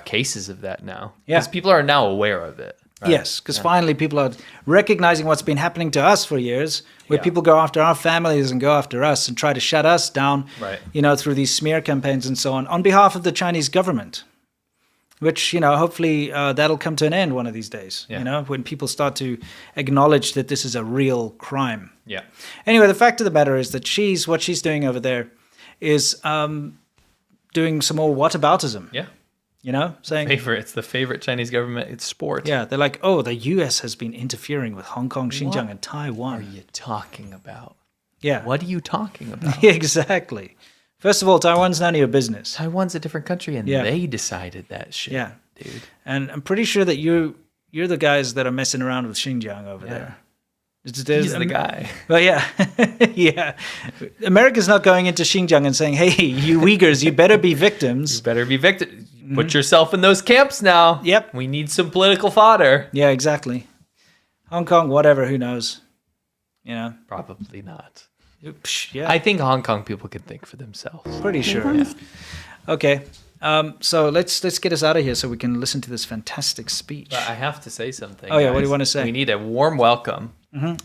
cases of that now. Yeah. Because people are now aware of it. Right? yes, because finally people are recognizing what's been happening to us for years, where people go after our families and go after us and try to shut us down, Right. through these smear campaigns and so on behalf of the Chinese government. Which, hopefully that'll come to an end one of these days, Yeah. when people start to acknowledge that this is a real crime. Yeah. Anyway, the fact of the matter is that what she's doing over there is doing some more whataboutism, Yeah. saying, It's the favorite Chinese government. It's sport. yeah, they're like, oh, the US has been interfering with Hong Kong, Xinjiang, What and Taiwan. What are you talking about? Yeah. What are you talking about? Exactly. First of all, Taiwan's none of your business. Taiwan's a different country, and Yeah. they decided that shit. Yeah. Dude. And I'm pretty sure that you're the guys that are messing around with Xinjiang over there. He's the guy. Well, yeah. Yeah. America's not going into Xinjiang and saying, hey, you Uyghurs, you better be victims. You better be victim. Put yourself in those camps now. Yep. We need some political fodder. Yeah, exactly. Hong Kong, whatever, who knows? You know? Probably not. Psh, yeah, I think Hong Kong people can think for themselves. pretty sure. Yeah. Okay. So let's get us out of here so we can listen to this fantastic speech. But I have to say something. Oh, yeah, what do guys. you wanna say? We need a warm welcome.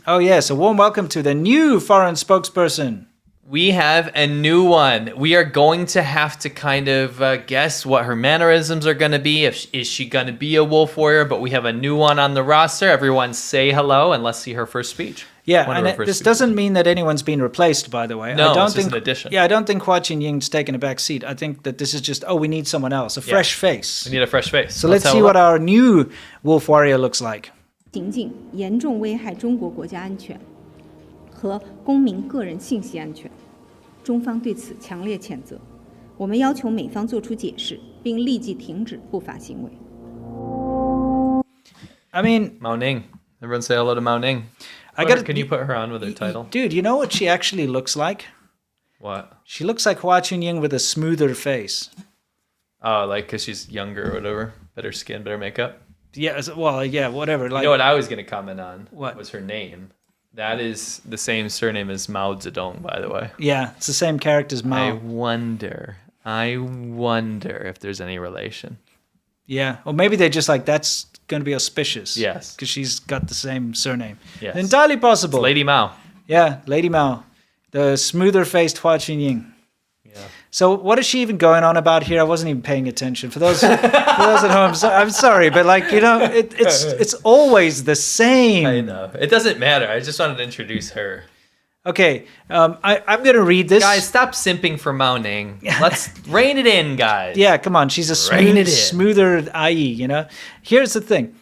Oh, yes. A warm welcome to the new foreign spokesperson. We have a new one. We are going to have to kind of guess what her mannerisms are going to be. Is she going to be a wolf warrior? But we have a new one on the roster. Everyone say hello and let's see her first speech. Yeah, One of and her first this speeches. doesn't mean that anyone's been replaced, by the way. No, I don't it's just think, an addition. Yeah, I don't think Hua Chunying's taken a back seat. I think that this is just, we need someone else, a fresh face. We need a fresh face. So let's see what our new wolf warrior looks like. 行径严重危害中国国家安全和公民个人信息安全，中方对此强烈谴责。我们要求美方作出解释，并立即停止不法行为。 I mean, Mao Ning. Everyone say hello to Mao Ning. Can you put her on with her title? Dude, you know what she actually looks like? What? She looks like Hua Chunying with a smoother face. Oh, like because she's younger or whatever. Better skin, better makeup. Yeah, well, yeah, whatever. Like, You know what I was going to comment on? What? Was her name. That is the same surname as Mao Zedong, by the way. yeah, it's the same character as I Mao. wonder if there's any relation. Yeah, or maybe they're just like, that's going to be auspicious. Yes. Because she's got the same surname. Yes. Entirely possible. It's Lady Mao. Yeah, Lady Mao. The smoother-faced Hua Chunying. Yeah. So what is she even going on about here? I wasn't even paying attention. For those at home, I'm sorry, but like, you know, it's always the same. I know. It doesn't matter. I just wanted to introduce her. Okay, I'm going to read this. Guys, stop simping for Mao Ning. Let's rein it in, guys. Yeah, come on. She's a Rein it in. smoother IE, you know? Here's the thing.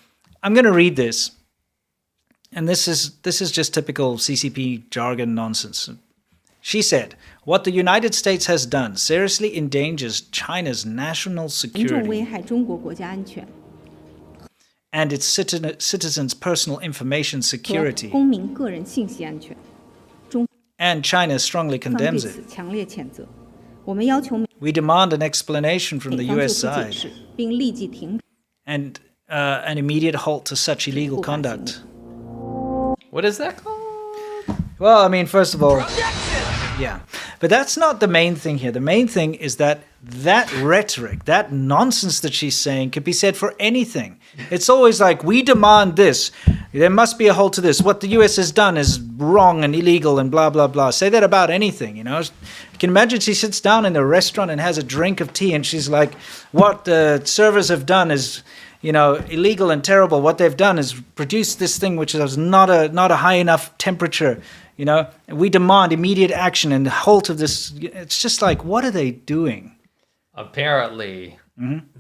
I'm going to read this. And this is just typical CCP jargon nonsense. She said, what the United States has done seriously endangers China's national 严重危 security 害中国国家安全 and its citizens' personal information 和 security. 公民个人信息安全， And China strongly 方对 condemns 此 it. 强烈谴责。我们要求美 We demand an explanation from the 方作 US 出解 side 释，并立即停止 and an immediate halt to such illegal 不法行为 conduct. What is that called? Well, I mean, first of all, yeah. But that's not the main thing here. The main thing is that rhetoric, that nonsense that she's saying could be said for anything. It's always like, we demand this. There must be a halt to this. What the US has done is wrong and illegal and blah, blah, blah. Say that about anything, you know. You can imagine she sits down in a restaurant and has a drink of tea and she's like, what the servers have done is, you know, illegal and terrible. What they've done is produce this thing which is not a high enough temperature. You know, we demand immediate action and halt of this. It's just like, what are they doing? Apparently.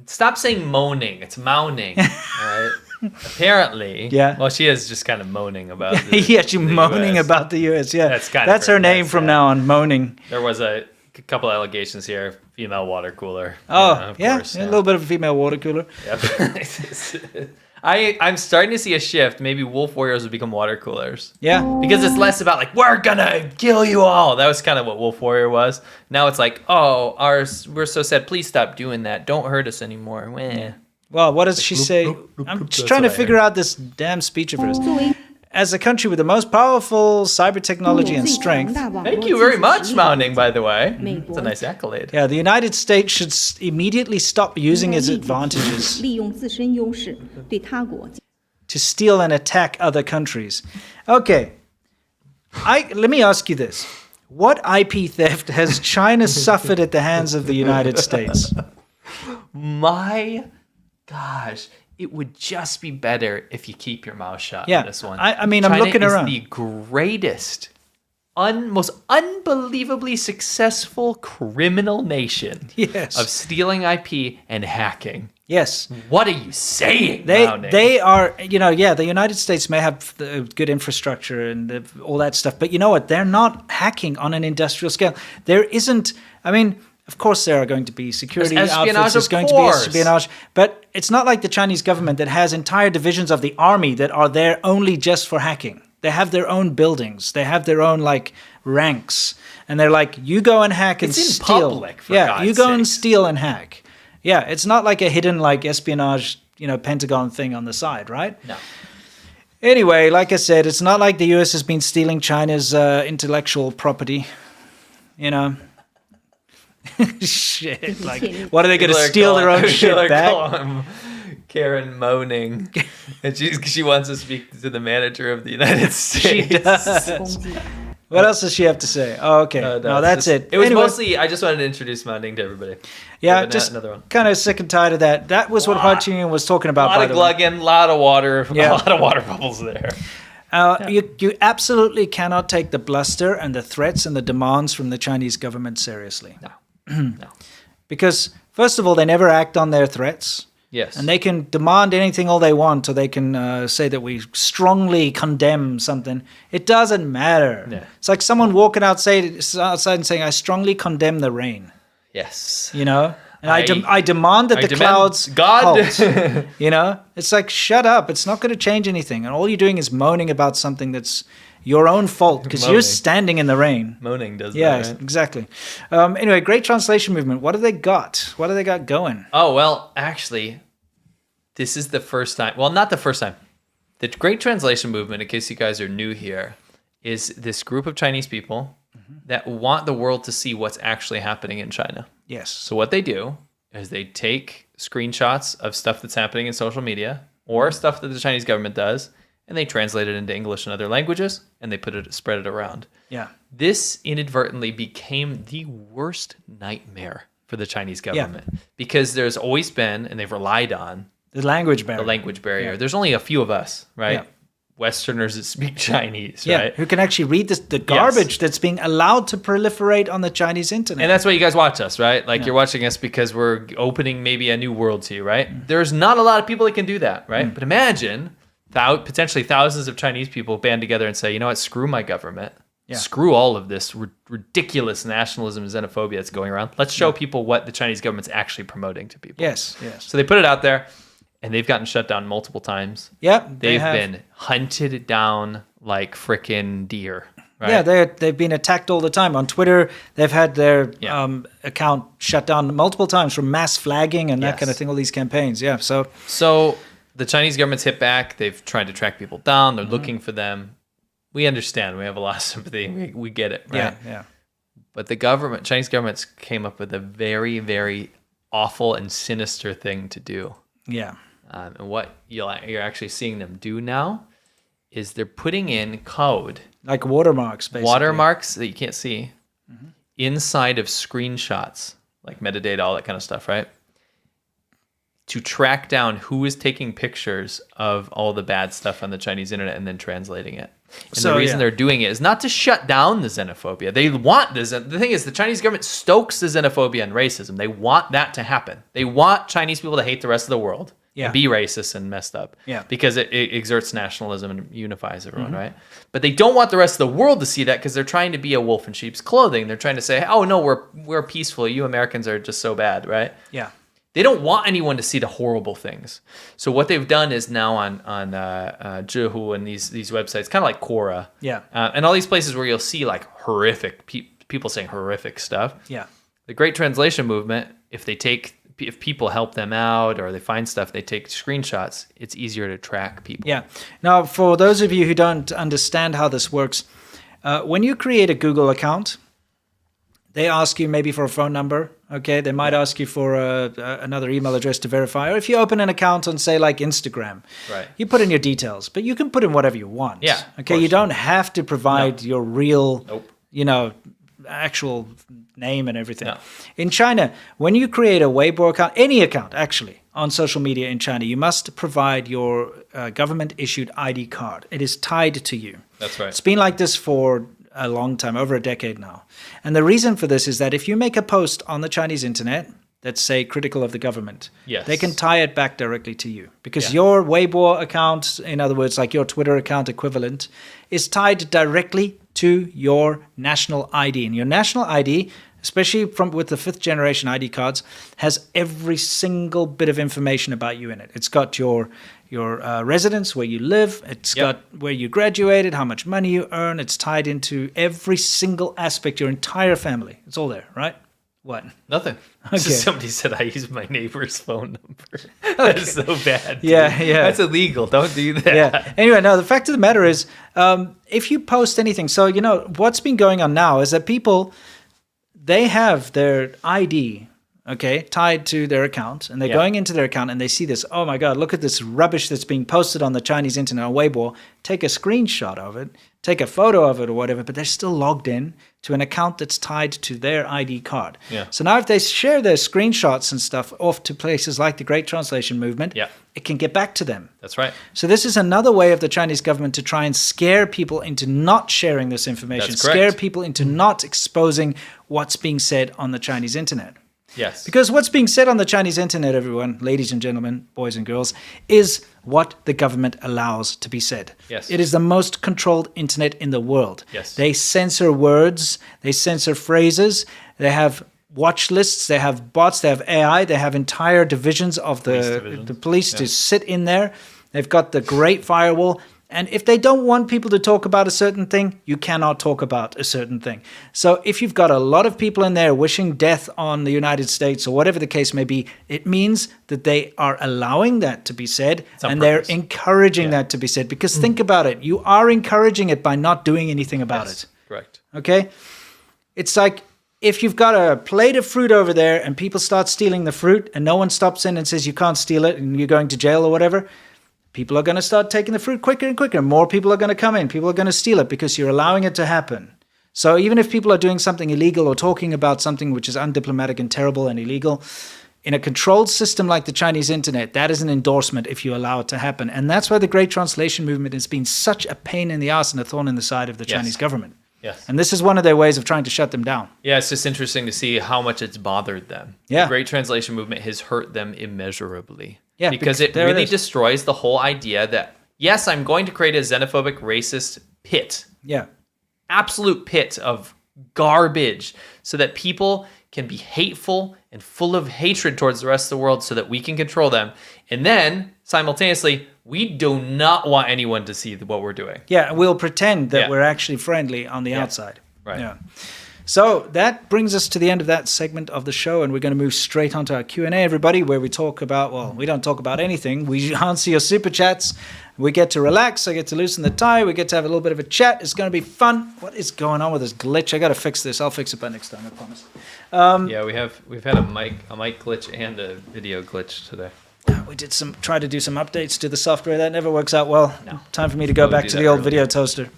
Stop saying moaning. It's moaning. All right. Apparently. Yeah. Well, she is just kind of moaning about the, Yeah, she's the moaning US. about the US. Yeah, That's kind that's of her name from now on, moaning. There was a couple allegations here. Female water cooler. Oh, of yeah, course, a little bit of a female water cooler. Yep. I'm starting to see a shift. Maybe wolf warriors will become water coolers. Yeah, Because it's less about like, we're gonna kill you all. That was kind of what Wolf Warrior was. Now it's like, oh, we're so sad. Please stop doing that. Don't hurt us anymore. Meh. well, what does she say? I'm just trying to what I figure out this damn speech of hers. 作为 As a country with the most powerful cyber technology and 最强 strength, 大网络 Thank you very 技术 much, 实力 Mounting, by the way. Maybe. It's a nice accolade. yeah, the United States should immediately stop using its 应该立即 advantages 利用自身优势对他国 to steal and attack other countries. Okay, let me ask you this. What IP theft has China suffered at the hands of the United States? My gosh. It would just be better if you keep your mouth shut Yeah, on this one. I mean, I'm China looking is around. the greatest, most unbelievably successful criminal nation Yes. of stealing IP and hacking. Yes. What are you saying, Mounting? They are, you know, yeah, the United States may have the good infrastructure and all that stuff, but you know what? They're not hacking on an industrial scale. There isn't, I mean, of course there are going to be security There's espionage, outfits, there's of going to be course. espionage, but it's not like the Chinese government that has entire divisions of the army that are there only just for hacking. They have their own buildings. They have their own like ranks, and they're like, you go and hack and It's in steal. public, for yeah, God's you go and sakes. steal and hack. Yeah, it's not like a hidden like espionage, Pentagon thing on the side, right? No. Anyway, like I said, it's not like the U.S. has been stealing China's intellectual property. Shit, like, what are they going to steal their own shit back? Karen moaning, and she wants to speak to the manager of the United States. She does. What else does she have to say? Oh, okay. No, that's it. It was Anyway, mostly, I just wanted to introduce Mao Ning to everybody. yeah, Maybe just another one. kind of sick and tired of that. That was what Hua Qingyun was talking A about. lot by of the way. glugging, a lot of water, Yeah. a lot of water bubbles there. You absolutely cannot take the bluster and the threats and the demands from the Chinese government seriously. No. Because, first of all, they never act on their threats. Yes. And they can demand anything all they want, or they can say that we strongly condemn something. It doesn't matter. Yeah. It's like someone walking outside and saying, I strongly condemn the rain, Yes. And I demand that I the demand clouds God. halt. It's like, shut up. It's not going to change anything. And all you're doing is moaning about something that's your own fault because you're Moaning. standing in the rain. Moaning does Yeah, that, right? exactly. Anyway, great translation movement. What do they got? What do they got going? Oh, well, actually, this is the first time. Well, not the first time. The Great Translation Movement, in case you guys are new here, is this group of Chinese people that want the world to see what's actually happening in China. Yes. So what they do is they take screenshots of stuff that's happening in social media or stuff that the Chinese government does, and they translate it into English and other languages, and they spread it around. Yeah. This inadvertently became the worst nightmare for the Chinese government because there's always been, and they've relied on, The language barrier. the language barrier. There's only a few of us, right? Yeah. Westerners that speak Chinese, Yeah, right? who can actually read the garbage that's being allowed to proliferate on the Chinese internet. And that's why you guys watch us, right? Like you're watching us because we're opening maybe a new world to you, right? There's not a lot of people that can do that, right? But imagine potentially thousands of Chinese people band together and say, you know what, screw my government. Yeah. Screw all of this ridiculous nationalism and xenophobia that's going around. Let's show people what the Chinese government's actually promoting to people. Yes. So they put it out there, and they've gotten shut down multiple times. Yep. They've been hunted down like frickin' deer. Right? Yeah, they've been attacked all the time. On Twitter, they've had their Yeah. account shut down multiple times from mass flagging and that Yes. kind of thing, all these campaigns. Yeah, so So the Chinese government's hit back. They've tried to track people down. They're looking for them. We understand. We have a lot of sympathy. We get it, right? yeah. But the Chinese government came up with a very, very awful and sinister thing to do. Yeah. And what you're actually seeing them do now is they're putting in code, Like watermarks, basically. watermarks that you can't see, inside of screenshots, like metadata, all that kind of stuff, right? To track down who is taking pictures of all the bad stuff on the Chinese internet and then translating it. And So, the reason yeah. they're doing it is not to shut down the xenophobia. They want the thing is the Chinese government stokes the xenophobia and racism. They want that to happen. They want Chinese people to hate the rest of the world. Yeah. And be racist and messed up. Yeah. Because it exerts nationalism and unifies everyone, right? But they don't want the rest of the world to see that because they're trying to be a wolf in sheep's clothing. They're trying to say, oh no, we're peaceful. You Americans are just so bad, right? Yeah. They don't want anyone to see the horrible things. So what they've done is now on Zhihu and these websites, kind of like Quora, Yeah. and all these places where you'll see like horrific people saying horrific stuff. Yeah. The Great Translation Movement, if people help them out or they find stuff, they take screenshots. It's easier to track people. Yeah. Now, for those of you who don't understand how this works, when you create a Google account, they ask you maybe for a phone number. Okay, they might ask you for another email address to verify. Or if you open an account on, say, like Instagram, Right. you put in your details, but you can put in whatever you want. Yeah, of Okay, you course. don't have to provide your real, Nope. actual name and everything. No. In China, when you create a Weibo account, any account actually, on social media in China, you must provide your government-issued ID card. It is tied to you. That's right. It's been like this for a long time, over a decade now. And the reason for this is that if you make a post on the Chinese internet that's, say, critical of the government, Yes. they can tie it back directly to you. Because Yeah. your Weibo account, in other words, like your Twitter account equivalent, is tied directly to your national ID. And your national ID especially with the 5th generation ID cards, has every single bit of information about you in it. It's got your residence, where you live. It's got where you graduated, how much money you earn. It's tied into every single aspect, your entire family. It's all there, right? What? Nothing. Okay. Somebody said I used my neighbor's phone number. That's so bad. Dude. Yeah. That's illegal. Don't do that. Yeah. Anyway, no, the fact of the matter is, if you post anything, so, what's been going on now is that people, they have their ID, okay, tied to their account, and they're going into their account and they see this, oh my God, look at this rubbish that's being posted on the Chinese internet on Weibo, take a screenshot of it, take a photo of it or whatever, but they're still logged in to an account that's tied to their ID card. Yeah. So now if they share their screenshots and stuff off to places like the Great Translation Movement, it can get back to them. That's right. So this is another way of the Chinese government to try and scare people into not sharing this information, That's correct. scare people into not exposing what's being said on the Chinese internet. Yes. Because what's being said on the Chinese internet, everyone, ladies and gentlemen, boys and girls, is what the government allows to be said. Yes. It is the most controlled internet in the world. Yes. They censor words, they censor phrases, they have watch lists, they have bots, they have AI, they have entire divisions of the police to sit in there. They've got the Great Firewall. And if they don't want people to talk about a certain thing, you cannot talk about a certain thing. So if you've got a lot of people in there wishing death on the United States or whatever the case may be, it means that they are allowing that to be said and they're encouraging that to be said. Because think about it. You are encouraging it by not doing anything about it. Correct. Okay? It's like if you've got a plate of fruit over there and people start stealing the fruit and no one stops in and says you can't steal it and you're going to jail or whatever, people are going to start taking the fruit quicker and quicker. More people are going to come in. People are going to steal it because you're allowing it to happen. So even if people are doing something illegal or talking about something which is undiplomatic and terrible and illegal, in a controlled system like the Chinese internet, that is an endorsement if you allow it to happen. And that's why the Great Translation Movement has been such a pain in the ass and a thorn in the side of the Chinese government. Yes. And this is one of their ways of trying to shut them down. Yeah, it's just interesting to see how much it's bothered them. Yeah. The Great Translation Movement has hurt them immeasurably. Yeah, because it there really it is. destroys the whole idea that, yes, I'm going to create a xenophobic, racist pit. Yeah. Absolute pit of garbage so that people can be hateful and full of hatred towards the rest of the world so that we can control them. And then, simultaneously, we do not want anyone to see what we're doing. Yeah, we'll pretend that we're actually friendly on the outside. Right. Yeah. So that brings us to the end of that segment of the show, and we're going to move straight onto our Q&A, everybody, where we talk about, well, we don't talk about anything. We answer your super chats. We get to relax. I get to loosen the tie. We get to have a little bit of a chat. It's going to be fun. What is going on with this glitch? I got to fix this. I'll fix it by next time, I promise. Yeah, we've had a mic glitch and a video glitch today. We did try to do some updates to the software. That never works out well. No. Time for me to go back do to that the old earlier. video toaster.